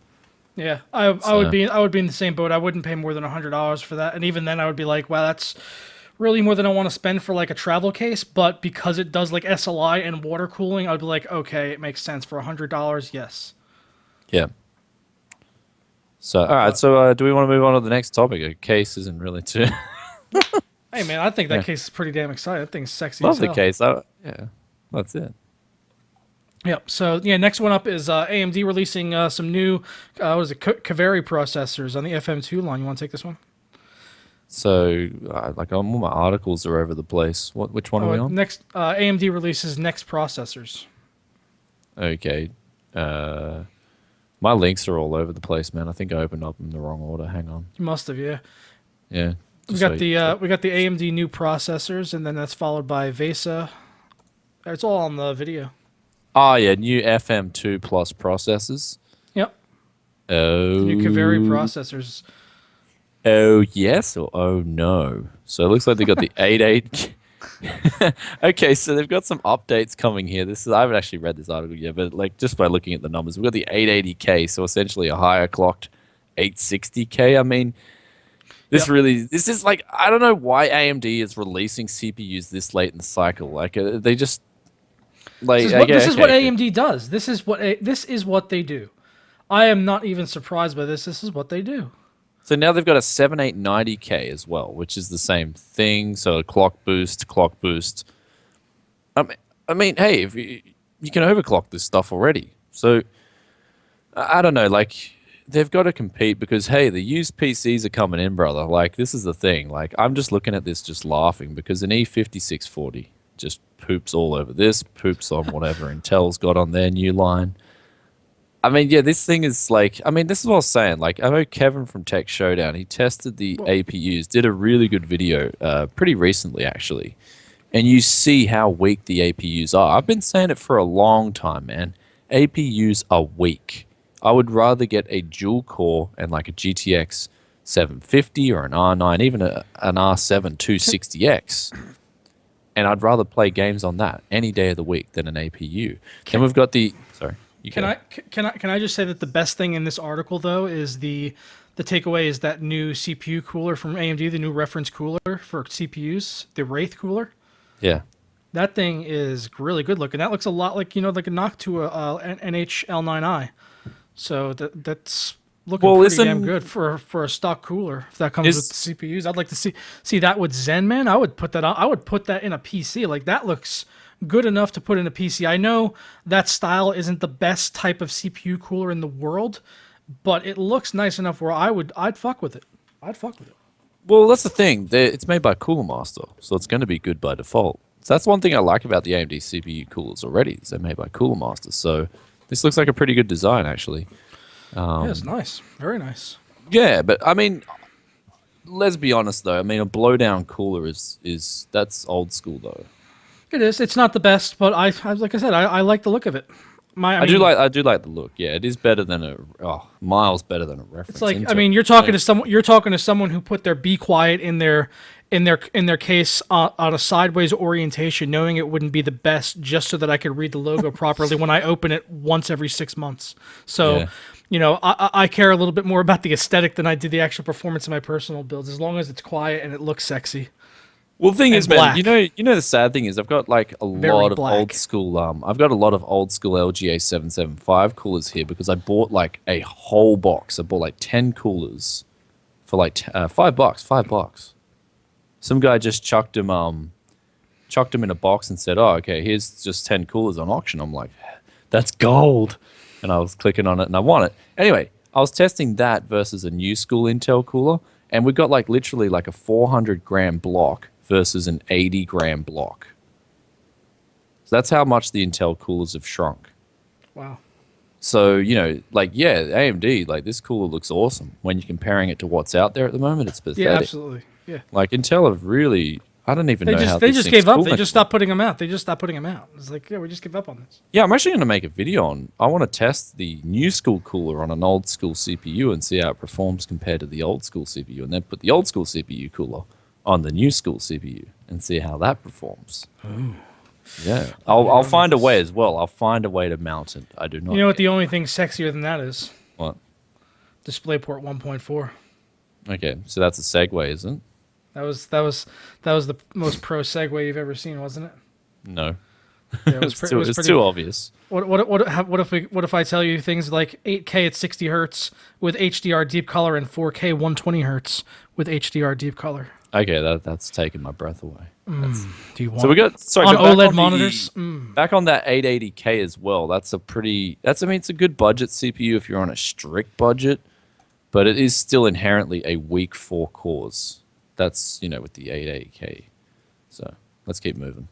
Yeah, I would be in the same boat. I wouldn't pay more than $100 for that, and even then, I would be like, wow, that's really more than I want to spend for like a travel case. But because it does like SLI and water cooling, I'd be like, okay, it makes sense for $100. Yes. Yeah. So all right, so do we want to move on to the next topic? A case isn't really too. Hey man, I think that Yeah. case is pretty damn exciting. That thing's sexy Love as the hell. case. Yeah, that's it. Yep. So yeah, next one up is AMD releasing some new, what is it, Kaveri processors on the FM2 line. You want to take this one? So like all my articles are over the place. Which one are we on? Next, AMD releases next processors. Okay. My links are all over the place, man. I think I opened up in the wrong order. Hang on. You must have, yeah. Yeah. We got the AMD new processors, and then that's followed by Vesa. It's all on the video. Oh yeah, new FM2 Plus processors. Yep. Oh. New Kaveri processors. Oh yes or oh no. So it looks like they got the 88. Okay, so they've got some updates coming here. I haven't actually read this article yet, but like just by looking at the numbers, we've got the 880K, so essentially a higher clocked 860K. I mean, this is like, I don't know why AMD is releasing CPUs this late in the cycle. Like they just like This is what AMD does. This is what they do. I am not even surprised by this. This is what they do. So now they've got a 7890K as well, which is the same thing. So a clock boost. I mean, hey, if you can overclock this stuff already. So I don't know, like they've got to compete because hey, the used PCs are coming in, brother. Like this is the thing. Like I'm just looking at this, just laughing because an E5640 just poops all over this, poops on whatever Intel's got on their new line. I mean, yeah, this thing is like, I mean, this is what I was saying. Like, I know Kevin from Tech Showdown, he tested the APUs, did a really good video pretty recently, actually. And you see how weak the APUs are. I've been saying it for a long time, man. APUs are weak. I would rather get a dual core and like a GTX 750 or an R9, even an R7 260X. And I'd rather play games on that any day of the week than an APU. Then we've got the... Sorry. Can I just say that the best thing in this article though is the takeaway is that new CPU cooler from AMD, the new reference cooler for CPUs, the Wraith cooler. Yeah. That thing is really good looking. That looks a lot like like a knock to an NHL9i. So that's looking pretty damn good for a stock cooler. If that comes with the CPUs, I'd like to see that with Zen, man. I would put that on. I would put that in a PC. Like that looks good enough to put in a PC. I know that style isn't the best type of CPU cooler in the world, but it looks nice enough where I'd fuck with it. I'd fuck with it. Well, that's the thing. It's made by Cooler Master, so it's going to be good by default. So that's one thing I like about the AMD CPU coolers already. Is they're made by Cooler Master. So this looks like a pretty good design, actually. Yeah, it's nice. Very nice. Yeah, but I mean, let's be honest though. I mean, a blowdown cooler is that's old school though. It is. It's not the best, but I like I said, I like the look of it. I do like the look. Yeah, it is better than miles better than a reference. It's like I mean, you're talking to someone who put their Be Quiet in their case on a sideways orientation, knowing it wouldn't be the best, just so that I could read the logo properly when I open it once every 6 months. So, I care a little bit more about the aesthetic than I do the actual performance of my personal builds. As long as it's quiet and it looks sexy. Well, the thing and is, man, black. the sad thing is I've got like a Very lot of black. old school I've got a lot of old school LGA 775 coolers here because I bought like a whole box. I bought like 10 coolers for like $5. Some guy just chucked him in a box and said, "Oh, okay, here's just 10 coolers on auction." I'm like, "That's gold." And I was clicking on it and I won it. Anyway, I was testing that versus a new school Intel cooler, and we got like literally like a 400-gram block versus an 80-gram block. So that's how much the Intel coolers have shrunk. Wow. So, like, yeah, AMD, like, this cooler looks awesome. When you're comparing it to what's out there at the moment, it's pathetic. Yeah, absolutely. Yeah. Like, Intel have really, I don't even know how They this just thing's gave up. cool They anymore. just stopped putting them out. It's like, yeah, we just give up on this. Yeah, I'm actually going to make a video on, I want to test the new school cooler on an old school CPU and see how it performs compared to the old school CPU, and then put the old school CPU cooler on the new school CPU and see how that performs. Ooh. Yeah. I'll find a way as well. I'll find a way to mount it. I do not. You know what the only thing sexier than that is? What? DisplayPort 1.4. Okay, so that's a segue, isn't it? That was the most pro segue you've ever seen, wasn't it? No. Yeah, it was It's too obvious. What if I tell you things like 8K at 60 hertz with HDR deep color and 4K 120 hertz with HDR deep color? Okay, that's taking my breath away. Do you want So we got on back OLED the- monitors? Back on that 880K as well. It's a good budget CPU if you're on a strict budget, but it is still inherently a weak 4 cores. That's, with the 880K. So let's keep moving.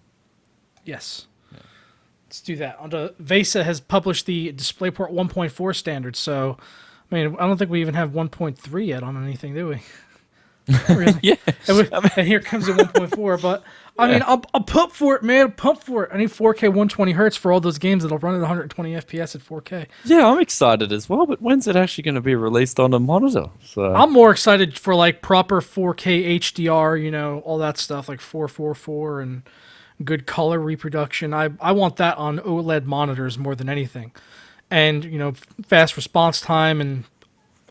Yes. Let's do that. Vesa has published the DisplayPort 1.4 standard, so I mean, I don't think we even have 1.3 yet on anything, do we? Really? Yeah. And here comes the 1.4, but I mean, I'll pump for it, man. Pump for it. I need 4K 120 hertz for all those games that'll run at 120 FPS at 4K. Yeah, I'm excited as well, but when's it actually going to be released on a monitor? So I'm more excited for like proper 4K HDR, all that stuff, like 444 and good color reproduction. I want that on OLED monitors more than anything, and fast response time and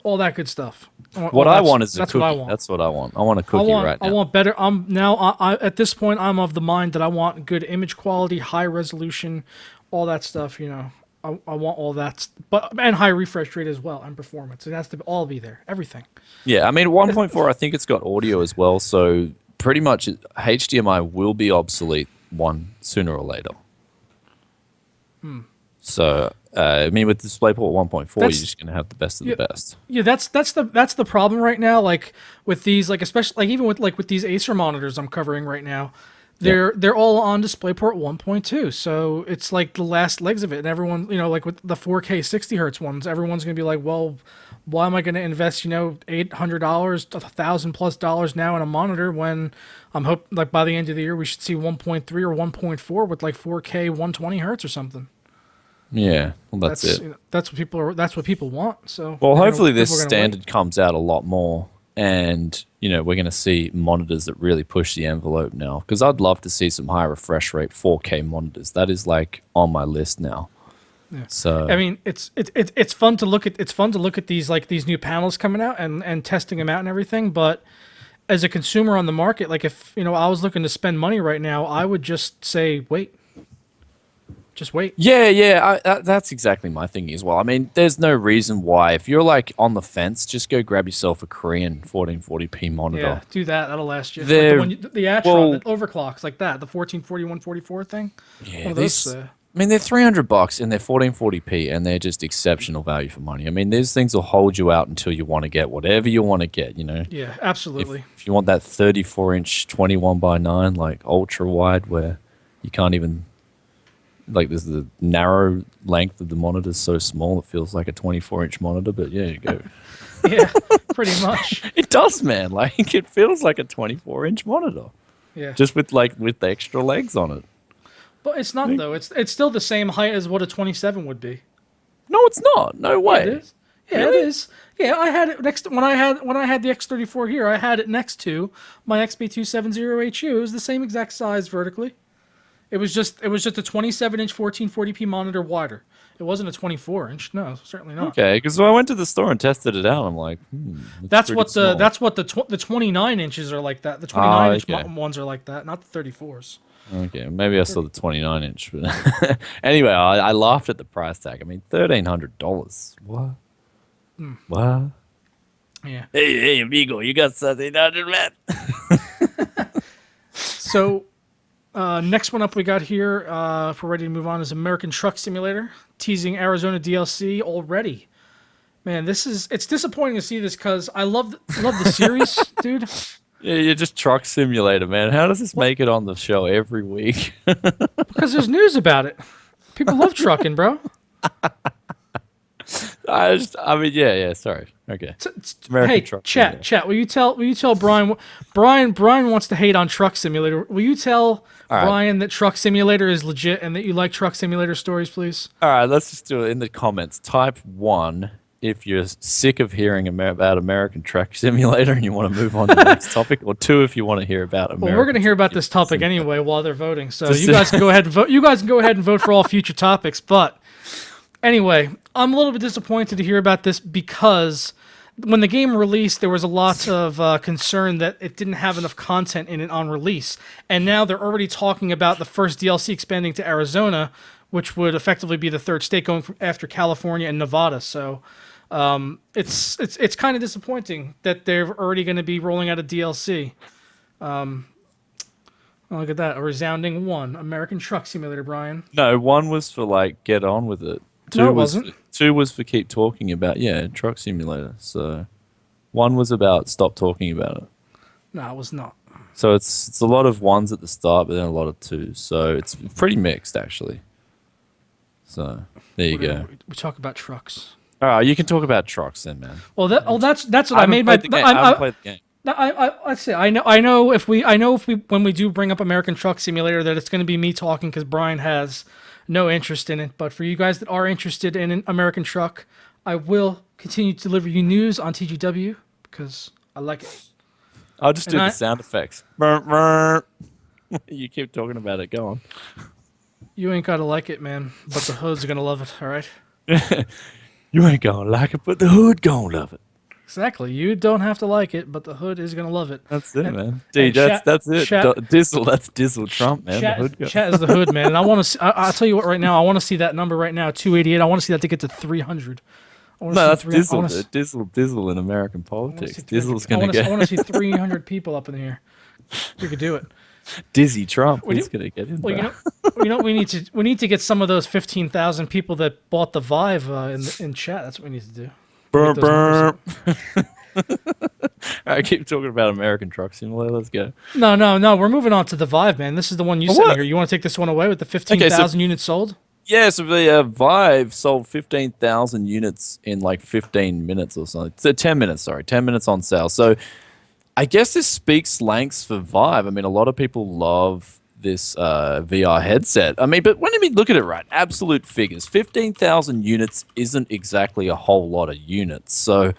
all that good stuff. What I want is a that's cookie. what I want. That's what I want. I want a cookie right now. I want better. At this point, I'm of the mind that I want good image quality, high resolution, all that stuff. I want all that, and high refresh rate as well, and performance. It has to all be there. Everything. Yeah, I mean 1.4. I think it's got audio as well, so pretty much HDMI will be obsolete sooner or later. So I mean, with DisplayPort 1.4, you're just gonna have the best of the best. Yeah, that's the problem right now. Like with these, like especially like even with these Acer monitors I'm covering right now, they're all on DisplayPort 1.2. So it's like the last legs of it, and everyone, like with the 4K 60 hertz ones, everyone's gonna be like, well, why am I gonna invest $800, $1,000+ now in a monitor when I'm like by the end of the year we should see 1.3 or 1.4 with like 4K 120 hertz or something. Yeah, well, that's it. That's what people want. So well, hopefully this standard comes out a lot more, and we're going to see monitors that really push the envelope now. Because I'd love to see some high refresh rate 4K monitors. That is like on my list now. Yeah. So I mean, it's fun to look at these new panels coming out and testing them out and everything. But as a consumer on the market, like if I was looking to spend money right now, I would just say wait. Just wait. Yeah, that's exactly my thing as well. I mean, there's no reason why. If you're like on the fence, just go grab yourself a Korean 1440p monitor. Yeah, do that. That'll last you. The Atron, that overclocks like that, the 1440 144 thing. Yeah, I mean, they're $300 and they're 1440p, and they're just exceptional value for money. I mean, these things will hold you out until you want to get whatever you want to get. Yeah, absolutely. If you want that 34-inch 21:9 like ultra wide, where you can't even. Like, there's the narrow length of the monitor is so small it feels like a 24-inch monitor, but yeah, you go. Yeah, pretty much. It does, man. Like, it feels like a 24-inch monitor. Yeah. Just with the extra legs on it. But it's not though. It's still the same height as what a 27 would be. No, it's not. No way. Yeah, it is. Yeah, Really? it is. Yeah, I had it next when I had the X34 here. I had it next to my XB270HU. It was the same exact size vertically. It was just a 27-inch 1440p monitor wider. It wasn't a 24-inch. No, certainly not. Okay, because I went to the store and tested it out. I'm like, That's what the 29 inches are like that. The 29 inch okay. ones are like that, not the 34s. Okay, maybe I saw the 29 inch. But anyway, I laughed at the price tag. I mean, $1,300. What? What? Yeah. Hey, amigo, you got something under man? So, next one up we got here, if we're ready to move on, is American Truck Simulator, teasing Arizona DLC already. Man, it's disappointing to see this because I love the series, dude. Yeah, you're just Truck Simulator, man. How does this make it on the show every week? Because there's news about it. People love trucking, bro. I mean, yeah. Sorry. Okay. Hey, chat. Will you tell Brian? Brian wants to hate on Truck Simulator. Will you tell Brian that Truck Simulator is legit and that you like Truck Simulator stories, please? All right, let's just do it in the comments. Type 1 if you're sick of hearing about American Truck Simulator and you want to move on to the next topic, or 2 if you want to hear about American. Well, we're going to hear about this topic anyway while they're voting, so you guys can go ahead and vote. You guys can go ahead and vote for all future topics. But anyway, I'm a little bit disappointed to hear about this because when the game released, there was a lot of concern that it didn't have enough content in it on release, and now they're already talking about the first DLC expanding to Arizona, which would effectively be the third state going from after California and Nevada. So. It's kind of disappointing that they're already going to be rolling out a DLC. Look at that, a resounding 1. American Truck Simulator, Brian. No, 1 was for like get on with it. 2 No, it wasn't. 2 was for keep talking about Truck Simulator. So 1 was about stop talking about it. No, it was not. So it's a lot of 1s at the start, but then a lot of 2s. So it's pretty mixed actually. So there you go. We talk about trucks. All right, you can talk about trucks then, man. Well, that's what I made my. I haven't played the game. Let's see. I know if we when we do bring up American Truck Simulator that it's going to be me talking because Brian has no interest in it. But for you guys that are interested in an American Truck, I will continue to deliver you news on TGW because I like it. I'll just do the sound effects. Burr, burr. You keep talking about it. Go on. You ain't gotta like it, man. But the hood's gonna love it. All right. You ain't gonna like it, but the hood gonna love it. Exactly. You don't have to like it, but the hood is gonna love it. That's it, man. Dude, that's it. Dizzle, that's Dizzle Trump, man. Chat is the hood, man. And I want to. I'll tell you what. Right now, I want to see that number right now, 288. I want to see that to get to 300. No, that's Dizzle. Dizzle in American politics. Dizzle's gonna get. I want to see 300 people up in here. We could do it. Dizzy Trump is gonna get in. Well, you know, we need to get some of those 15,000 people that bought the Vive in chat. That's what we need to do. Burr, burr. I keep talking about American Truck Simulator. Let's go. No. We're moving on to the Vive, man. This is the one you sent here. You want to take this one away with the 15,000 units sold? Yeah, so the Vive sold 15,000 units in like 15 minutes or something. So 10 minutes, sorry. 10 minutes on sale. So I guess this speaks lengths for Vive. I mean, a lot of people love this VR headset. I mean, but when you look at it right, absolute figures, 15,000 units isn't exactly a whole lot of units. So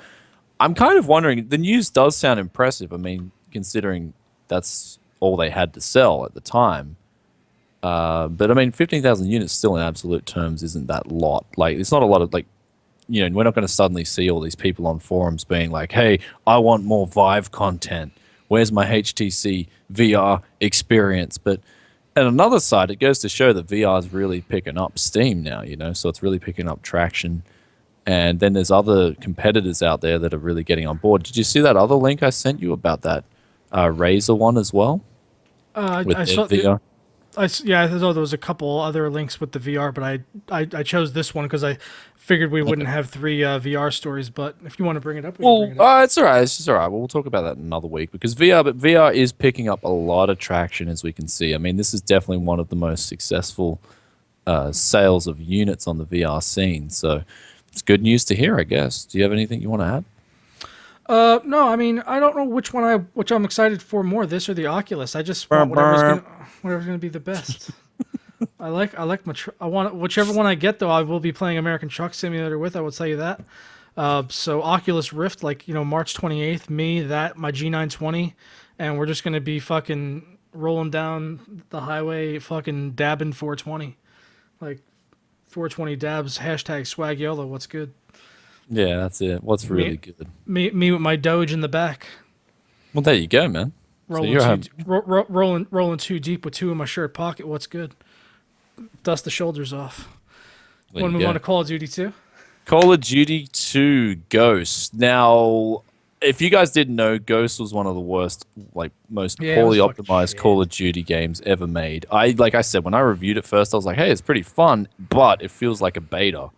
I'm kind of wondering, the news does sound impressive. I mean, considering that's all they had to sell at the time. But I mean, 15,000 units still in absolute terms isn't that lot. Like, it's not a lot of, like, you know, we're not going to suddenly see all these people on forums being like, hey, I want more Vive content. Where's my HTC VR experience? But on another side, it goes to show that VR is really picking up steam now, you know, so it's really picking up traction. And then there's other competitors out there that are really getting on board. Did you see that other link I sent you about that Razer one as well? I saw VR? I thought there was a couple other links with the VR, but I chose this one because I figured we wouldn't have 3 VR stories. But if you want to bring it up, we can bring it up. It's all right. It's just all right. We'll talk about that another week because VR is picking up a lot of traction, as we can see. I mean, this is definitely one of the most successful sales of units on the VR scene. So it's good news to hear, I guess. Do you have anything you want to add? No, I mean, I don't know which I'm excited for more, this or the Oculus. I just want whatever's gonna be the best. I want whichever one I get though. I will be playing American Truck Simulator with. I will tell you that. So Oculus Rift, like, you know, March 28th. My G920, and we're just gonna be fucking rolling down the highway, fucking dabbing 420, like 420 dabs, hashtag swag YOLO. What's good? Yeah, that's it. What's really good? Me with my Doge in the back. Well, there you go, man. So you're home. Rolling too deep with two in my shirt pocket. What's good? Dust the shoulders off. There Want to you move go. on to Call of Duty 2? Call of Duty 2 Ghost. Now, if you guys didn't know, Ghost was one of the worst, like most poorly optimized Call of Duty games ever made. Like I said, when I reviewed it first, I was like, hey, it's pretty fun, but it feels like a beta.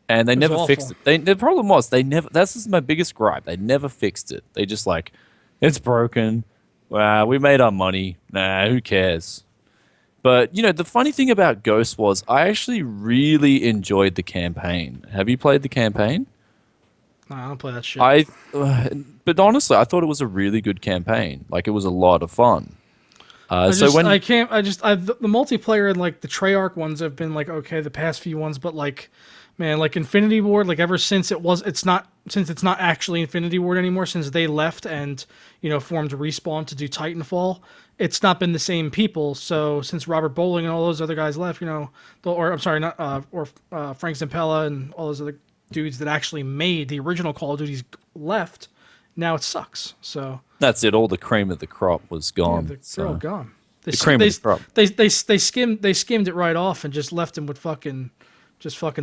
And they never fixed it. The problem was that's just my biggest gripe. They never fixed it. They just like, it's broken. We made our money. Nah, who cares? But, you know, the funny thing about Ghost was I actually really enjoyed the campaign. Have you played the campaign? No, I don't play that shit. But honestly, I thought it was a really good campaign. Like, it was a lot of fun. The multiplayer and like the Treyarch ones have been like okay the past few ones, but like, man, like Infinity Ward, like ever since it's not actually Infinity Ward anymore, since they left and formed Respawn to do Titanfall, it's not been the same people. So since Robert Bowling and all those other guys left, Frank Zampella and all those other dudes that actually made the original Call of Duty's left, now it sucks. So that's it. All the cream of the crop was gone. Yeah, they're all gone. The cream of the crop. They skimmed it right off and just left him with fucking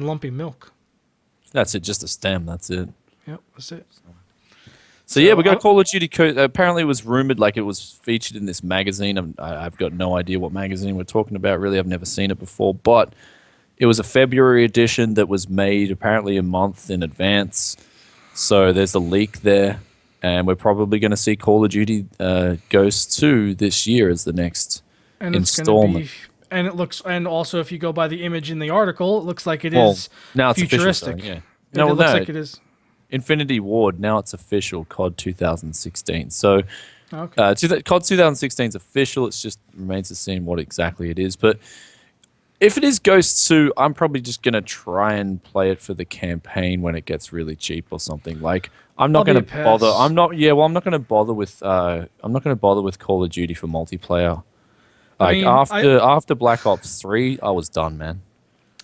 lumpy milk. That's it. Just a stem. That's it. Yep, that's it. So yeah, we got Call of Duty. Apparently, it was rumored like it was featured in this magazine. I've got no idea what magazine we're talking about. Really, I've never seen it before. But it was a February edition that was made apparently a month in advance. So there's a leak there, and we're probably going to see Call of Duty Ghost 2 this year as the next installment. And also if you go by the image in the article, it looks like it is now it's futuristic. Official, yeah. It looks like it is. Infinity Ward, now it's official, COD 2016. So COD 2016 is official. It just remains to see what exactly it is. But if it is Ghost 2, I'm probably just going to try and play it for the campaign when it gets really cheap or something. Like, I'm not going to bother. I'm not going to bother with Call of Duty for multiplayer. Like, after Black Ops 3, I was done, man.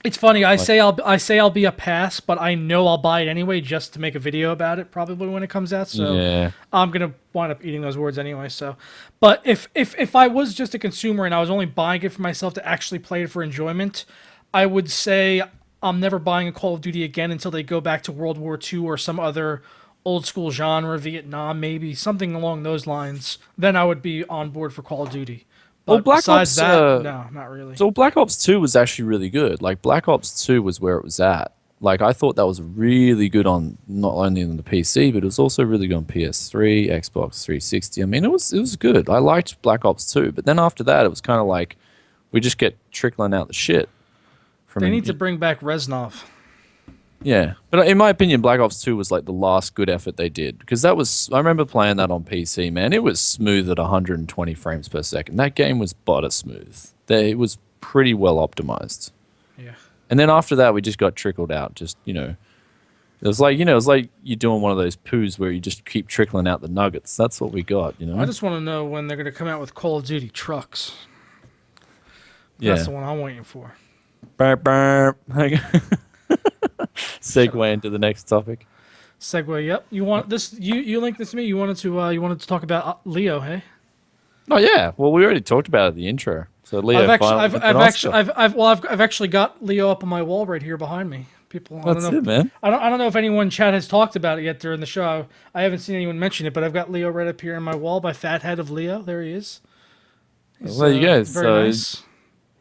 It's funny. I say I'll be a pass, but I know I'll buy it anyway just to make a video about it probably when it comes out. So yeah. I'm gonna wind up eating those words anyway. So, but if I was just a consumer and I was only buying it for myself to actually play it for enjoyment, I would say I'm never buying a Call of Duty again until they go back to World War II or some other old school genre, Vietnam maybe, something along those lines. Then I would be on board for Call of Duty. But besides that, no, not really. So Black Ops 2 was actually really good. Like, Black Ops 2 was where it was at. Like, I thought that was really good on not only on the PC, but it was also really good on PS3, Xbox 360. I mean, it was good. I liked Black Ops 2, but then after that, it was kind of like we just get trickling out the shit. They need to bring back Reznov. Yeah, but in my opinion, Black Ops 2 was like the last good effort they did, because I remember playing that on PC, man. It was smooth at 120 frames per second. That game was butter smooth. It was pretty well optimized. Yeah. And then after that, we just got trickled out. Just, it was like you're doing one of those poos where you just keep trickling out the nuggets. That's what we got, I just want to know when they're going to come out with Call of Duty trucks. Yeah. That's the one I'm waiting for. Burp, burp. Segue into the next topic. Segue. Yep. You want this? You linked this to me. You wanted to talk about Leo, hey? Oh yeah. Well, we already talked about it in the intro. So Leo. I've actually got Leo up on my wall right here behind me. People. That's it, man. I don't know if anyone in chat has talked about it yet during the show. I haven't seen anyone mention it, but I've got Leo right up here on my wall. My fat head of Leo. There he is. Well, there you go. Very nice.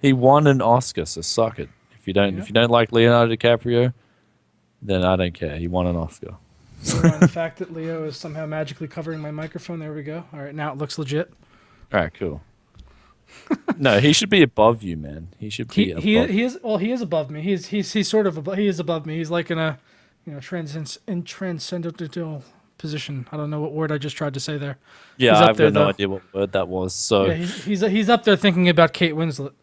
He won an Oscar, so suck it. If you don't like Leonardo DiCaprio, then I don't care. He won an Oscar. The fact that Leo is somehow magically covering my microphone. There we go. All right, now it looks legit. All right, cool. No, he should be above you, man. He should be. He is. Well, he is above me. He's sort of he is above me. He's like in a transcendental position. I don't know what word I just tried to say there. Yeah, I've got no idea what word that was. So yeah, he's up there thinking about Kate Winslet.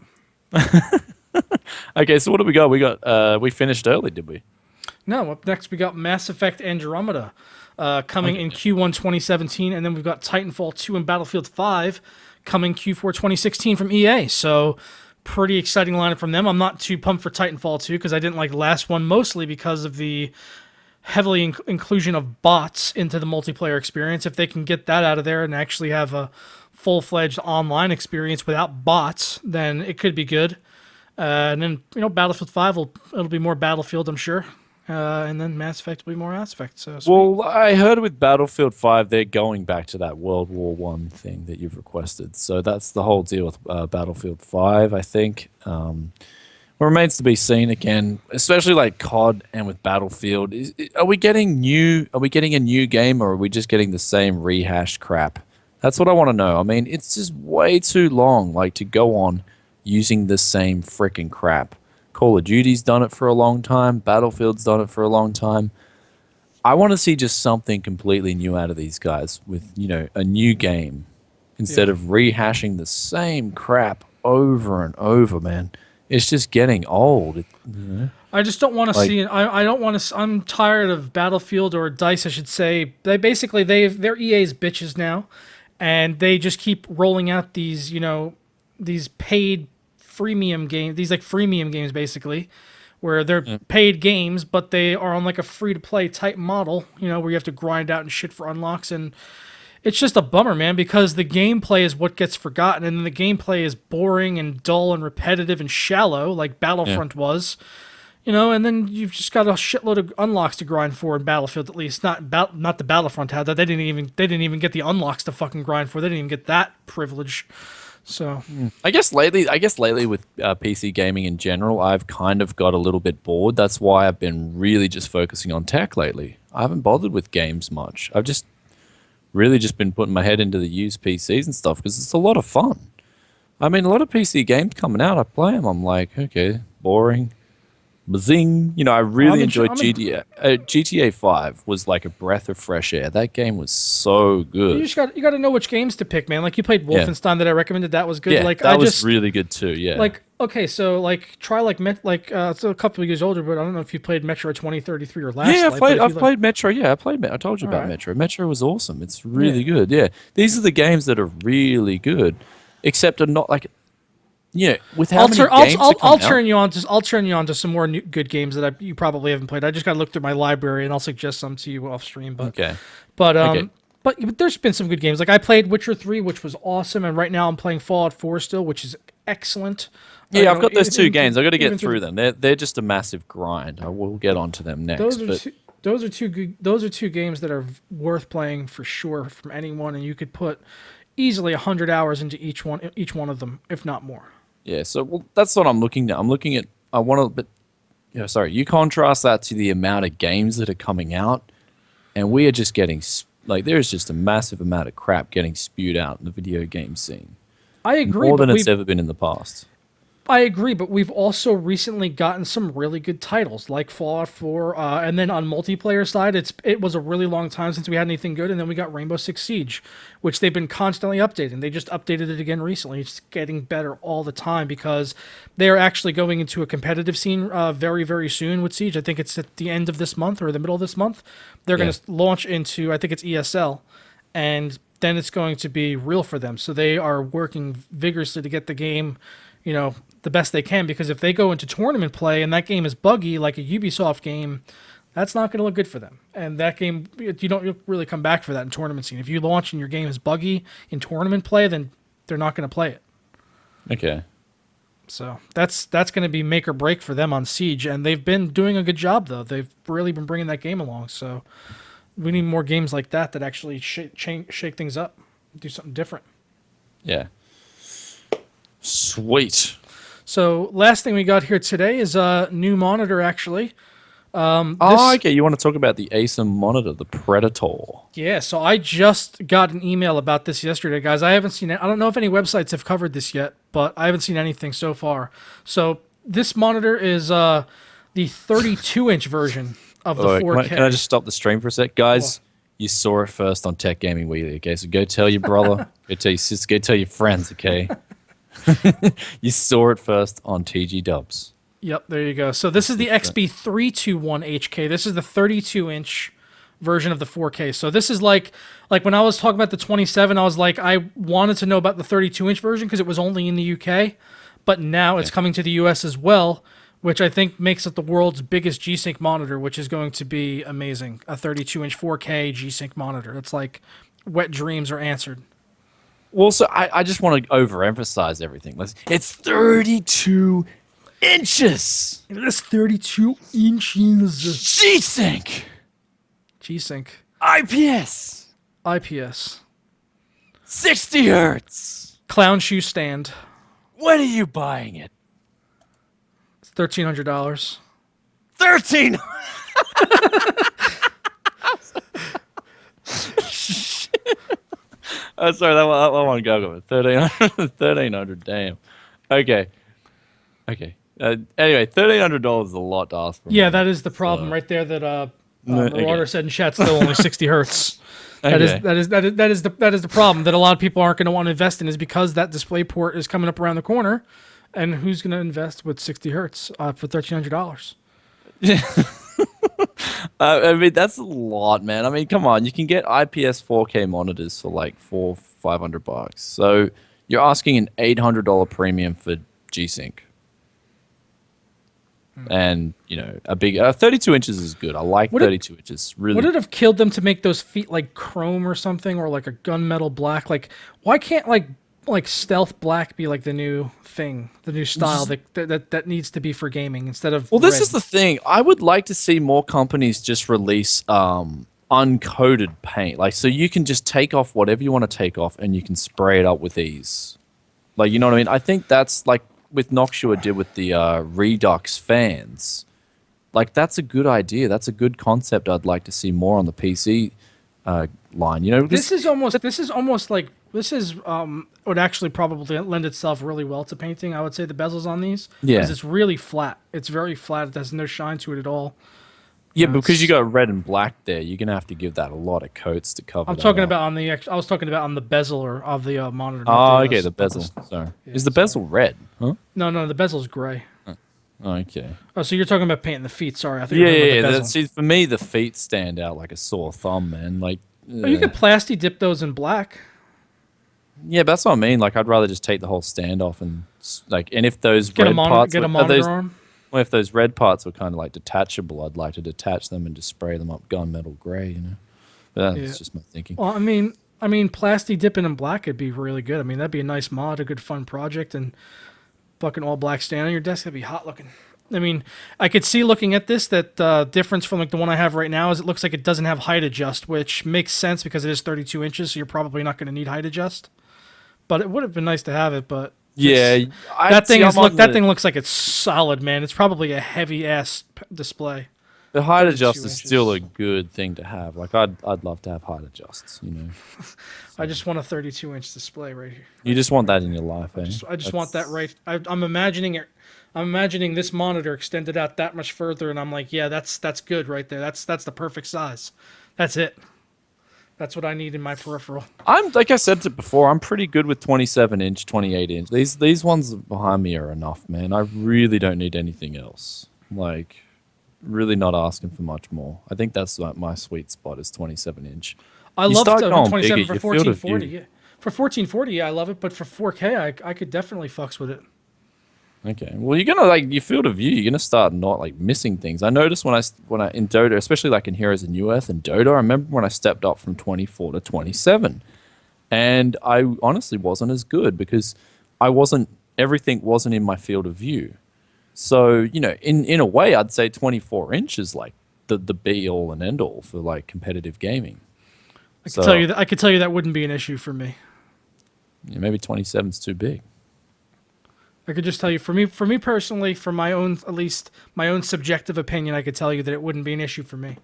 Okay, so what do we got? We finished early, did we? No, up next we got Mass Effect Andromeda coming in Q1 2017, and then we've got Titanfall 2 and Battlefield 5 coming Q4 2016 from EA. So pretty exciting lineup from them. I'm not too pumped for Titanfall 2 because I didn't like the last one, mostly because of the heavily inclusion of bots into the multiplayer experience. If they can get that out of there and actually have a full-fledged online experience without bots, then it could be good. And then, Battlefield 5 it'll be more Battlefield, I'm sure. And then Mass Effect will be more Mass Effect. So sweet. Well, I heard with Battlefield 5, they're going back to that World War One thing that you've requested. So that's the whole deal with Battlefield 5, I think. What remains to be seen again, especially like COD and with Battlefield, are we getting a new game, or are we just getting the same rehashed crap? That's what I want to know. I mean, it's just way too long, like, to go on using the same freaking crap. Call of Duty's done it for a long time. Battlefield's done it for a long time. I want to see just something completely new out of these guys with, a new game instead of rehashing the same crap over and over, man. It's just getting old. I just don't want to see it. I don't want to. I'm tired of Battlefield, or DICE, I should say. They're EA's bitches now, and they just keep rolling out these, these paid freemium games. These like freemium games, basically, where they're paid games, but they are on like a free to play type model. Where you have to grind out and shit for unlocks, and it's just a bummer, man, because the gameplay is what gets forgotten, and then the gameplay is boring and dull and repetitive and shallow, like Battlefront was, and then you've just got a shitload of unlocks to grind for in Battlefield, at least. Not the Battlefront had that. They didn't even get the unlocks to fucking grind for. They didn't even get that privilege. So I guess lately with PC gaming in general, I've kind of got a little bit bored. That's why I've been really just focusing on tech lately. I haven't bothered with games much. I've just really just been putting my head into the used PCs and stuff because it's a lot of fun. I mean, a lot of PC games coming out, I play them. I'm like, okay, boring. Bazing. I really enjoyed GTA. GTA 5 was like a breath of fresh air. That game was so good. You got to know which games to pick, man. Like, you played Wolfenstein that I recommended. That was good. Yeah, like, that was really good too. Yeah. Like, okay, so like try it's a couple of years older, but I don't know if you played Metro 2033 or Last. Yeah, I've played Metro. Yeah, I told you about Metro. Metro was awesome. It's really good. Yeah, these are the games that are really good, except are not like. With how many games I'll turn you on to some more good games that you probably haven't played. I just got to look through my library, and I'll suggest some to you off stream. But okay. But there's been some good games. Like, I played Witcher 3, which was awesome, and right now I'm playing Fallout 4 still, which is excellent. Yeah, I've got those two games. I've got to get through them. They're just a massive grind. I will get onto them next. Those are two games that are worth playing for sure from anyone, and you could put easily 100 hours into each one of them, if not more. Yeah, so that's what I'm looking at. You contrast that to the amount of games that are coming out, and we are just getting, there's just a massive amount of crap getting spewed out in the video game scene. I agree. More than it's ever been in the past. I agree, but we've also recently gotten some really good titles, like Fallout 4, and then on multiplayer side, it was a really long time since we had anything good, and then we got Rainbow Six Siege, which they've been constantly updating. They just updated it again recently. It's getting better all the time because they are actually going into a competitive scene very, very soon with Siege. I think it's at the end of this month or the middle of this month. They're going to launch into, I think it's ESL, and then it's going to be real for them. So they are working vigorously to get the game, the best they can, because if they go into tournament play and that game is buggy like a Ubisoft game, that's not going to look good for them. And that game, you don't really come back for that in tournament scene. If you launch and your game is buggy in tournament play, then they're not going to play it. Okay. So that's going to be make or break for them on Siege, and they've been doing a good job, though. They've really been bringing that game along, so we need more games like that actually shake things up, do something different. Yeah. Sweet. So last thing we got here today is a new monitor, actually. Okay. You want to talk about the Acer monitor, the Predator? Yeah. So I just got an email about this yesterday, guys. I haven't seen it. I don't know if any websites have covered this yet, but I haven't seen anything so far. So this monitor is the 32-inch version of the 4K. Can I just stop the stream for a sec, guys? What? You saw it first on Tech Gaming Weekly. Okay, so go tell your brother, go tell your sister, go tell your friends. Okay. You saw it first on TG Dubs. Yep, there you go. So this is the XB321HK. This is the 32-inch version of the 4K. So this is like when I was talking about the 27, I was like, I wanted to know about the 32-inch version because it was only in the UK. but now it's coming to the US as well, which I think makes it the world's biggest G-Sync monitor, which is going to be amazing. A 32-inch 4K G-Sync monitor. It's like wet dreams are answered. Well, so I just want to overemphasize everything. It's 32 inches. It's 32 inches. G-Sync. G-Sync. IPS. IPS. 60 hertz. Clown shoe stand. When are you buying it? It's $1,300. 13. Oh, sorry, that one go. 1,300. Damn. Okay. Anyway, $1,300 is a lot to ask for. Yeah, that is the problem right there. That Marauder said in chat. Still only 60 hertz. That is the problem that a lot of people aren't going to want to invest in, is because that DisplayPort is coming up around the corner, and who's going to invest with 60 hertz for $1,300? I mean, that's a lot, man. I mean, come on, you can get IPS 4K monitors for like $500. So you're asking an $800 premium for G-Sync. And, you know, a big 32 inches is good. I like 32 inches. Really. Would it have killed them to make those feet like chrome or something, or like a gunmetal black? Like, why can't like stealth black be like the new thing, the new style that needs to be for gaming instead of? Well, this red? is the thing. I would like to see more companies just release uncoated paint, like so you can just take off whatever you want to take off and you can spray it up with ease. Like, you know what I mean? I think that's like with Noxua did with the Redux fans. Like, that's a good idea. That's a good concept. I'd like to see more on the PC line. You know, this is almost like would actually probably lend itself really well to painting. I would say the bezels on these, because it's really flat. It's very flat. It has no shine to it at all. Yeah, because you got red and black there, you're gonna have to give that a lot of coats to cover. I was talking about on the bezel or of the monitor. Oh, okay, the bezel. Sorry, is the bezel red? Huh? No, the bezel's gray. Okay. Oh, so you're talking about painting the feet? Sorry, I think. Yeah. See, for me, the feet stand out like a sore thumb, man. Like, you could plasti dip those in black. Yeah, but that's what I mean. Like, I'd rather just take the whole stand off and if those red parts, well, if those red parts were kind of like detachable, I'd like to detach them and just spray them up gunmetal gray, you know. But that's just my thinking. Well, I mean, plasti dipping in black would be really good. I mean, that'd be a nice mod, a good fun project, and fucking all black stand on your desk. That'd be hot looking. I mean, I could see looking at this that difference from like the one I have right now is it looks like it doesn't have height adjust, which makes sense because it is 32 inches, so you're probably not going to need height adjust. But it would have been nice to have it, but yeah, that thing looks like it's solid, man. It's probably a heavy ass display. The height adjust is still a good thing to have. Like, I'd love to have height adjusts, you know. I just want a 32-inch display right here. You just want that in your life, eh? I just want that right. I'm imagining it. I'm imagining this monitor extended out that much further, and I'm like, yeah, that's good right there. That's the perfect size. That's it. That's what I need in my peripheral. I'm like I said before, I'm pretty good with 27-inch, 28-inch. These ones behind me are enough, man. I really don't need anything else. Like, really not asking for much more. I think that's like my sweet spot is 27-inch. I love 27 for 1440. Yeah. For 1440, I love it, but for 4K, I could definitely fucks with it. Okay, well, you're gonna like your field of view. You're gonna start not like missing things. I noticed when I in Dota, especially like in Heroes of New Earth and Dota, I remember when I stepped up from 24 to 27, and I honestly wasn't as good because everything wasn't in my field of view. So, you know, in a way, I'd say 24 inch is like the be all and end all for like competitive gaming. I could tell you that wouldn't be an issue for me. Yeah, maybe 27's too big. I could just tell you, for me personally, for my own, at least my own subjective opinion, I could tell you that it wouldn't be an issue for me.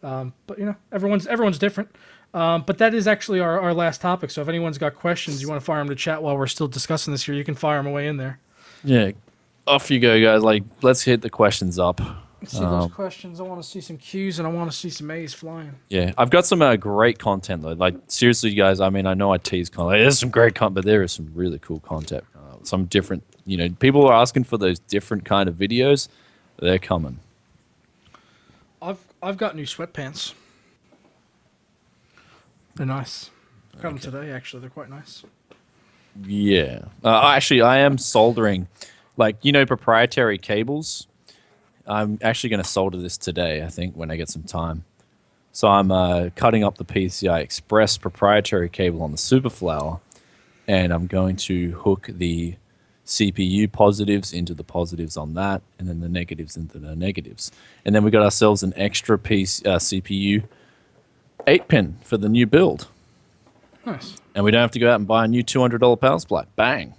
But you know, everyone's different. But that is actually our last topic. So if anyone's got questions, you want to fire them to chat while we're still discussing this here, you can fire them away in there. Yeah, off you go, guys. Like, let's hit the questions up. Let's see those questions. I want to see some Qs and I want to see some A's flying. Yeah, I've got some great content though. Like, seriously, guys. I mean, I know I tease content. There's some great content, but there is some really cool content. Some different, you know, people are asking for those different kind of videos. They're coming. I've got new sweatpants. They're nice. Got them today, actually. They're quite nice. Yeah. Actually, I am soldering, like, proprietary cables. I'm actually going to solder this today, I think, when I get some time. So I'm cutting up the PCI Express proprietary cable on the Superflower, and I'm going to hook the CPU positives into the positives on that, and then the negatives into the negatives. And then we got ourselves an extra piece CPU 8-pin for the new build. Nice. And we don't have to go out and buy a new $200 power supply. Bang.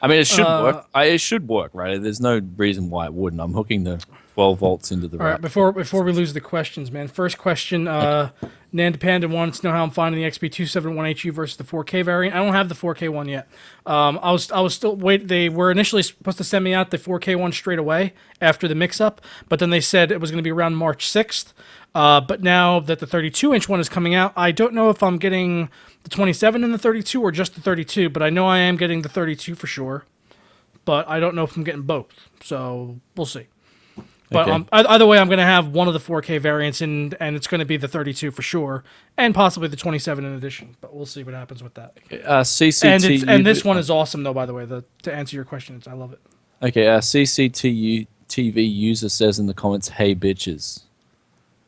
I mean, it should work. It should work, right? There's no reason why it wouldn't. I'm hooking the 12 volts into the All right, before we lose the questions, man. First question, Nand Panda wants to know how I'm finding the XP271HU versus the 4K variant. I don't have the 4K one yet. I was still wait. They were initially supposed to send me out the 4K one straight away after the mix-up, but then they said it was going to be around March 6th. But now that the 32-inch one is coming out, I don't know if I'm getting the 27 and the 32 or just the 32, but I know I am getting the 32 for sure. But I don't know if I'm getting both, so we'll see. But Okay. Either way, I'm going to have one of the 4K variants, and it's going to be the 32 for sure, and possibly the 27 in addition. But we'll see what happens with that. CCTU. And this one is awesome, though, by the way. To answer your question, I love it. Okay, CCTU TV user says in the comments, "Hey bitches."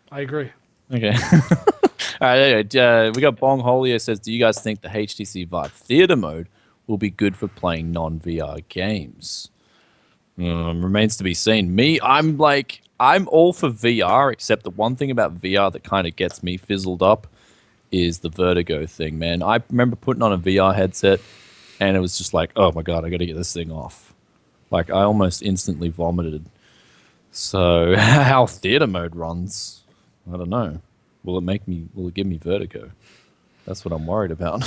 I agree. Okay. All right. Anyway, we got Bong Holio says, "Do you guys think the HTC Vive Theater mode will be good for playing non-VR games?" Remains to be seen. I'm all for VR, except the one thing about VR that kind of gets me fizzled up is the vertigo thing, man. I remember putting on a VR headset, and it was just like, oh my god, I got to get this thing off. Like, I almost instantly vomited. So, how theater mode runs, I don't know. Will it give me vertigo? That's what I'm worried about.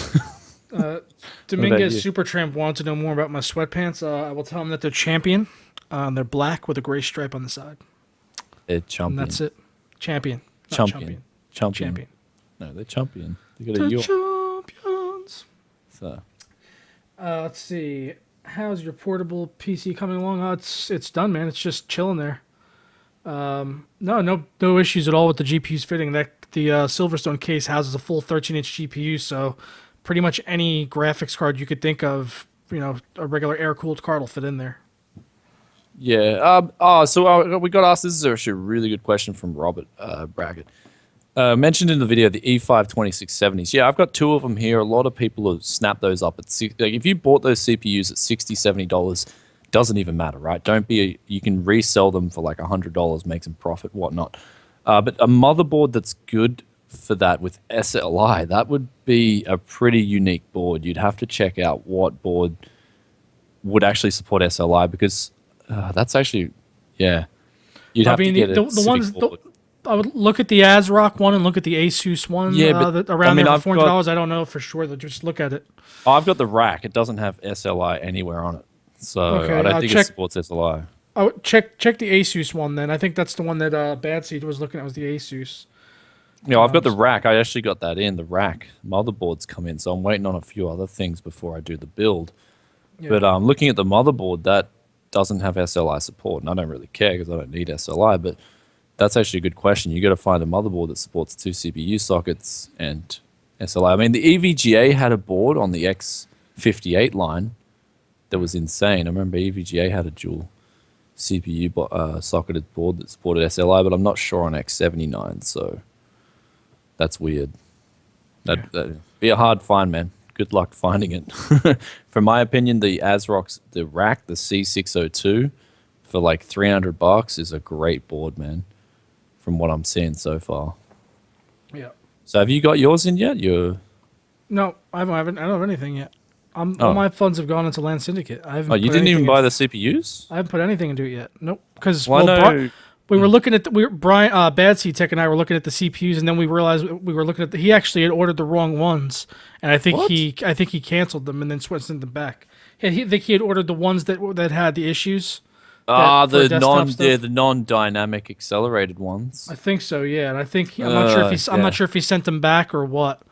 Dominguez you? Supertramp wanted to know more about my sweatpants. I will tell him that they're Champion. They're black with a gray stripe on the side. They're And champion. that's it. Champion. Not Champion. Champion. No, they're champion. They got a The U. champions. So. Let's see. How's your portable PC coming along? Oh, it's done, man. It's just chilling there. No issues at all with the GPU's fitting. The Silverstone case houses a full 13-inch GPU, so pretty much any graphics card you could think of, a regular air-cooled card will fit in there. Yeah. So we got asked. This is actually a really good question from Robert Brackett. Mentioned in the video the E5 2670s. Yeah, I've got two of them here. A lot of people have snapped those up at if you bought those CPUs at $60, $70, doesn't even matter, right? You can resell them for like $100, make some profit, whatnot. But a motherboard that's good for that with SLI, that would be a pretty unique board. You'd have to check out what board would actually support SLI, because that's actually, yeah. You'd have to get the ones. I would look at the ASRock one and look at the Asus one. Yeah, but around there for $400. I don't know for sure. Just look at it. I've got the rack. It doesn't have SLI anywhere on it, so okay, I don't think it supports SLI. Check the Asus one then. I think that's the one that Bad Seed was looking at, was the Asus. Yeah, I've got the rack. I actually got that in. The rack motherboards come in, so I'm waiting on a few other things before I do the build. Yeah. But looking at the motherboard, that doesn't have SLI support, and I don't really care because I don't need SLI, but that's actually a good question. You got to find a motherboard that supports 2 CPU sockets and SLI. I mean, the EVGA had a board on the X58 line that was insane. I remember EVGA had a dual CPU socketed board that supported SLI, but I'm not sure on X79, so that's weird. That'd be a hard find, man. Good luck finding it. From my opinion, the ASRock's, the rack, the C602, for like $300 is a great board, man. From what I'm seeing so far. Yeah. So have you got yours in yet? No, I don't have anything yet. All my funds have gone into Land Syndicate. I haven't. Oh, you didn't even buy the CPUs? I haven't put anything into it yet. Nope. Because we were looking at Brian Bad Seed Tech and I were looking at the CPUs, and then we realized we were looking at he actually had ordered the wrong ones, and I think he canceled them and then sent them back. I think he had ordered the ones that had the issues. The non-dynamic accelerated ones. I think so, yeah. And I think I'm not sure if he sent them back or what.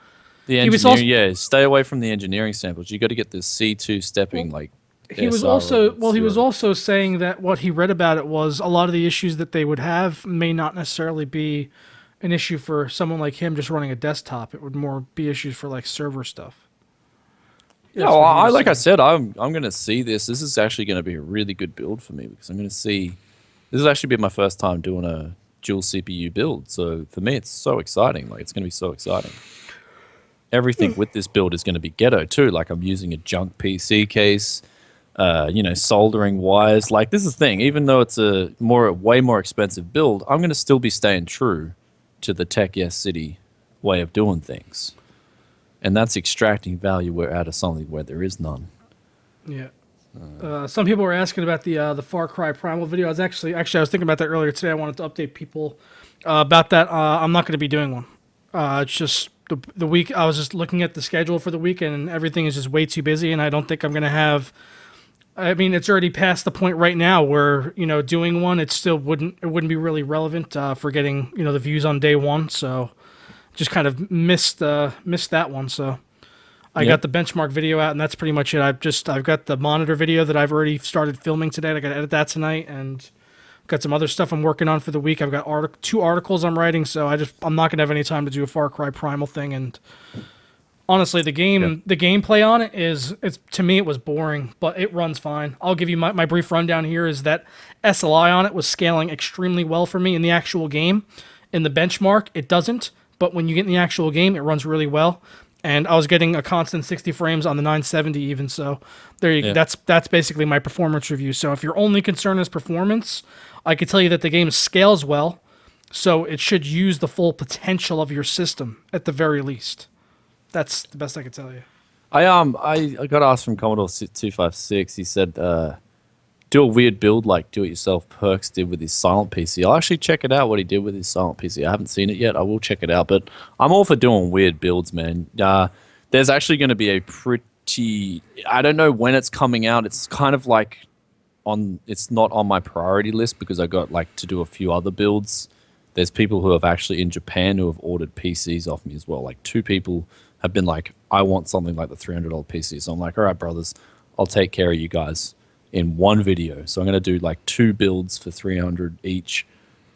The engineering, stay away from the engineering samples. You got to get the C2 stepping He was also saying that what he read about it was a lot of the issues that they would have may not necessarily be an issue for someone like him just running a desktop. It would more be issues for like server stuff. Yeah, well, like I said, I'm going to see this. This is actually going to be a really good build for me because I'm going to see. This has actually been my first time doing a dual CPU build, so for me, it's so exciting. Like, it's going to be so exciting. Everything with this build is going to be ghetto too. Like, I'm using a junk PC case, soldering wires. Like, this is the thing. Even though it's a way more expensive build, I'm going to still be staying true to the Tech Yes City way of doing things, and that's extracting value out of something where there is none. Yeah. Some people were asking about the Far Cry Primal video. I was thinking about that earlier today. I wanted to update people about that. I'm not going to be doing one. It's just the week. I was just looking at the schedule for the weekend, and everything is just way too busy. And I don't think I'm going to have. I mean, it's already past the point right now where doing one, it wouldn't be really relevant for getting the views on day one. So just kind of missed that one. So. I got the benchmark video out, and that's pretty much it. I've got the monitor video that I've already started filming today. I got to edit that tonight, and got some other stuff I'm working on for the week. I've got 2 articles I'm writing, so I'm not gonna have any time to do a Far Cry Primal thing. And honestly, the gameplay on it's to me it was boring, but it runs fine. I'll give you my brief rundown here. Is that SLI on it was scaling extremely well for me in the actual game. In the benchmark, it doesn't, but when you get in the actual game, it runs really well. And I was getting a constant 60 frames on the 970 even, so there you go. That's basically my performance review. So if your only concern is performance, I could tell you that the game scales well, so it should use the full potential of your system at the very least. That's the best I could tell you. I got asked from Commodore 256. He said, do a weird build like Do-It-Yourself Perks did with his Silent PC. I'll actually check it out, what he did with his Silent PC. I haven't seen it yet. I will check it out, but I'm all for doing weird builds, man. There's actually going to be a pretty... I don't know when it's coming out. It's kind of like it's not on my priority list because I got to do a few other builds. There's people who have actually in Japan who have ordered PCs off me as well. 2 people have been like, I want something like the $300 PC. So I'm like, all right, brothers, I'll take care of you guys in one video. So I'm going to do 2 builds for $300 each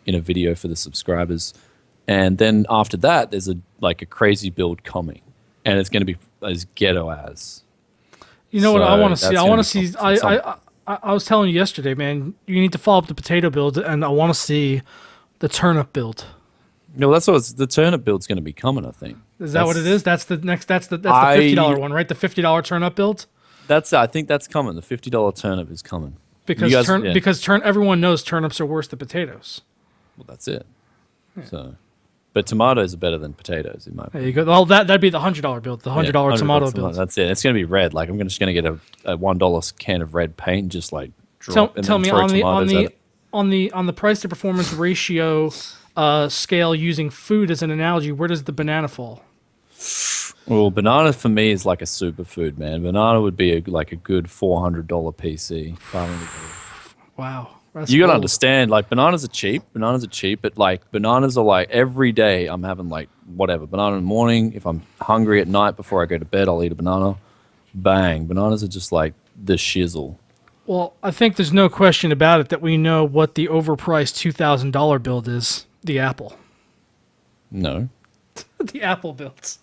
in a video for the subscribers. And then after that, there's a crazy build coming. And it's going to be as ghetto as. You know what I want to see? I want to see... I was telling you yesterday, man, you need to follow up the potato build, and I want to see the turnip build. No, that's what the turnip build's going to be coming, I think. Is that what it is? That's the next. That's the $50 one, right? The $50 turnip build. I think that's coming. The $50 turnip is coming. Because everyone knows turnips are worse than potatoes. Well, that's it. Yeah. So, but tomatoes are better than potatoes in my opinion. There you go. Well, that'd be the $100 build, the $100 tomato build. That's it. It's going to be red. I'm just going to get a $1 can of red paint, and just tell me on the price to performance ratio scale using food as an analogy. Where does the banana fall? Well, banana for me is like a superfood, man. Banana would be a good $400 PC. Wow. You gotta understand, bananas are cheap, but bananas are every day I'm having whatever. Banana in the morning, if I'm hungry at night before I go to bed, I'll eat a banana. Bang. Bananas are just the shizzle. Well, I think there's no question about it that we know what the overpriced $2,000 build is. The Apple. No. The Apple builds.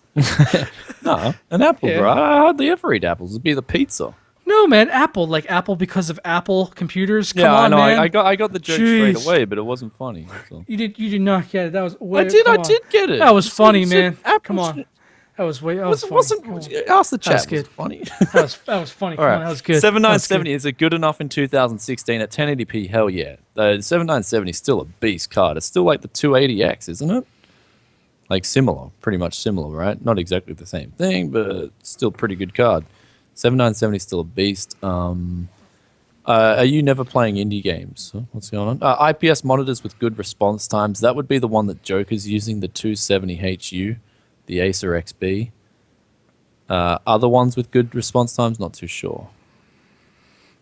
No, an apple, bro. I hardly ever eat apples. It'd be the pizza. No, man, Apple because of Apple computers. Come on, I know. Man. I got the joke straight away, but it wasn't funny. So. You did not get it. That was. I did get it. That was funny, man. Come on. That was way. That was funny. Ask the chat. Was it funny? that was funny. All right. That was good. 7970 is it good enough in 2016 at 1080p? Hell yeah. The 7970 is still a beast card. It's still like the 280X, isn't it? Similar, pretty much similar, right? Not exactly the same thing, but still pretty good card. 7970 is still a beast. Are you never playing indie games? What's going on? IPS monitors with good response times. That would be the one that Joker's using, the 270HU, the Acer XB. Other ones with good response times, not too sure.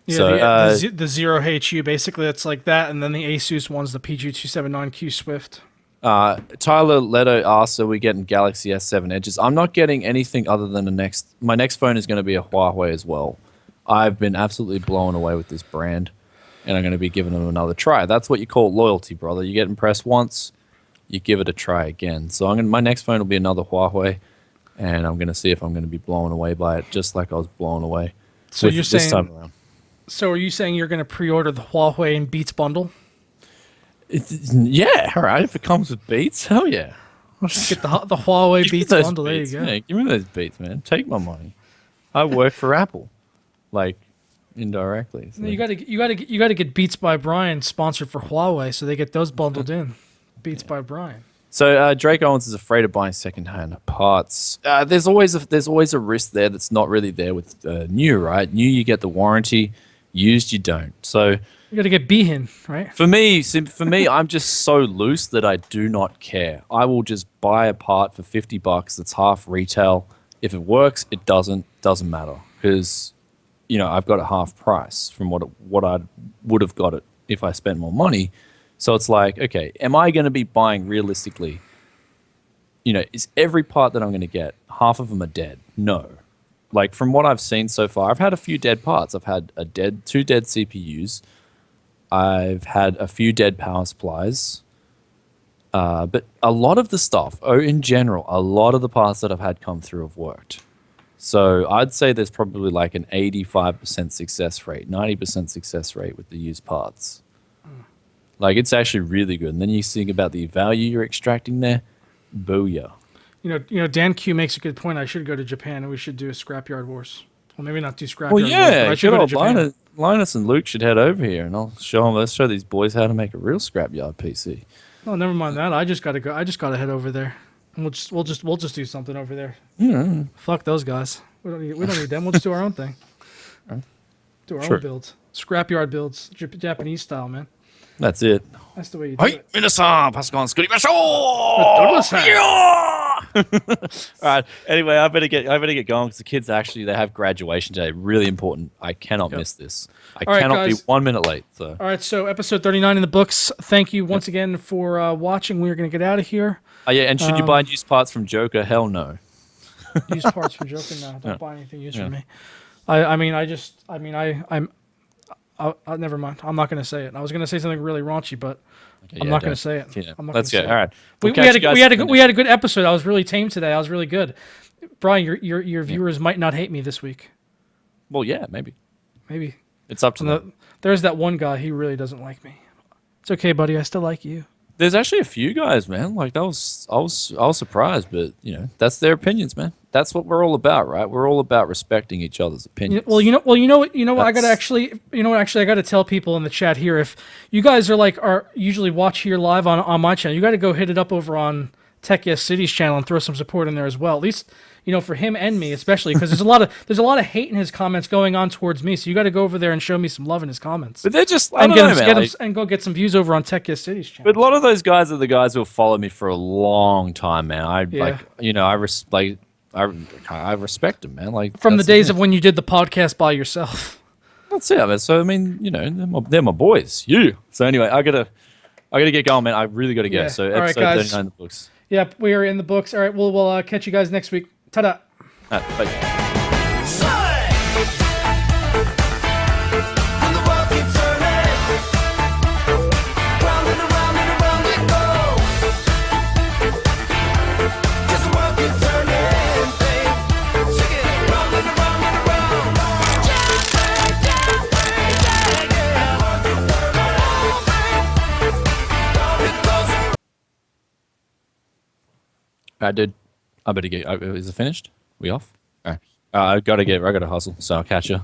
Yeah, so, the 0HU, basically, it's like that, and then the Asus one's the PG279Q Swift. Tyler Leto asks, are we getting Galaxy S7 Edges? I'm not getting anything other than my next phone is going to be a Huawei as well. I've been absolutely blown away with this brand, and I'm going to be giving them another try. That's what you call loyalty, brother. You get impressed once, you give it a try again. So my next phone will be another Huawei. and I'm going to see if I'm going to be blown away by it, just like I was blown away. So you're this time saying, around. so are you saying you're going to pre-order the Huawei and Beats bundle? Yeah, all right. If it comes with Beats, hell yeah. Get the Huawei Give me Beats those bundle. Beats, There you go. yeah, give me those Beats, man. Take my money. I work for Apple, like indirectly. So. You got to get Beats by Brian sponsored for Huawei, so they get those bundled in. Beats by Brian. So Drake Owens is afraid of buying secondhand parts. There's always a risk there that's not really there with new, right? New, you get the warranty. Used, you don't. So You got to get Behin, right? for me, I'm just so loose that I do not care. I will just buy a part for $50 that's half retail. If it works, it doesn't matter because I've got it half price from what I would have got it if I spent more money. So it's like, okay, am I going to be buying realistically? Is every part that I'm going to get, half of them are dead? No. Like from what I've seen so far, I've had a few dead parts. I've had two dead CPUs. I've had a few dead power supplies. But a lot of the stuff, in general, a lot of the parts that I've had come through have worked. So I'd say there's probably like an 85% success rate, 90% success rate with the used parts. Like it's actually really good. And then you think about the value you're extracting there. Booyah. Dan Q makes a good point. I should go to Japan and we should do a Scrapyard Wars. Well, maybe not do Scrapyard Well, Wars, yeah, but I should go to Japan. Linus and Luke should head over here, and let's show these boys how to make a real scrapyard PC. Oh, never mind that. I just gotta go. I just gotta head over there, and we'll just do something over there. Yeah. Fuck those guys. We don't need them. We'll just do our own thing. Do our own builds, scrapyard builds, Japanese style, man. That's it. That's the way you do it. Minasan, Pascal, Scotty Basho! All right. Anyway, I better get going because the kids they have graduation today. Really important. I cannot miss this. I cannot be 1 minute late. So. All right. So episode 39 in the books. Thank you once again for watching. We're gonna get out of here. Oh yeah. And should you buy used parts from Joker? Hell no. Used parts from Joker? No. Don't buy anything used from me. Never mind. I'm not going to say it. I was going to say something really raunchy, but I'm not going to say it. Yeah. I'm not Let's gonna go. say All right. We had a good episode. I was really tame today. I was really good. Brian, your viewers might not hate me this week. Well, yeah, maybe. Maybe. It's up to them. There's that one guy. He really doesn't like me. It's okay, buddy. I still like you. There's actually a few guys, man. Like I was surprised, but that's their opinions, man. That's what we're all about, right? We're all about respecting each other's opinions. Well, you know what? I gotta actually, I gotta tell people in the chat here. If you guys are usually watch here live on my channel, you got to go hit it up over on Tech Yes City's channel and throw some support in there as well. At least for him and me, especially because there's a lot of hate in his comments going on towards me. So you got to go over there and show me some love in his comments. But they're just and go get some views over on Tech Yes City's channel. But a lot of those guys are the guys who have followed me for a long time, man. I respect them, man. Like from the days of when you did the podcast by yourself. That's it, man. So I mean, they're my boys. So anyway, I gotta get going, man. I really gotta go. Yeah. So all episode right, 39 in the books. Yep, we are in the books. All right, we'll catch you guys next week. Ta-da. Bye. I better get. Is it finished? We off? All right. I gotta hustle. So I'll catch you.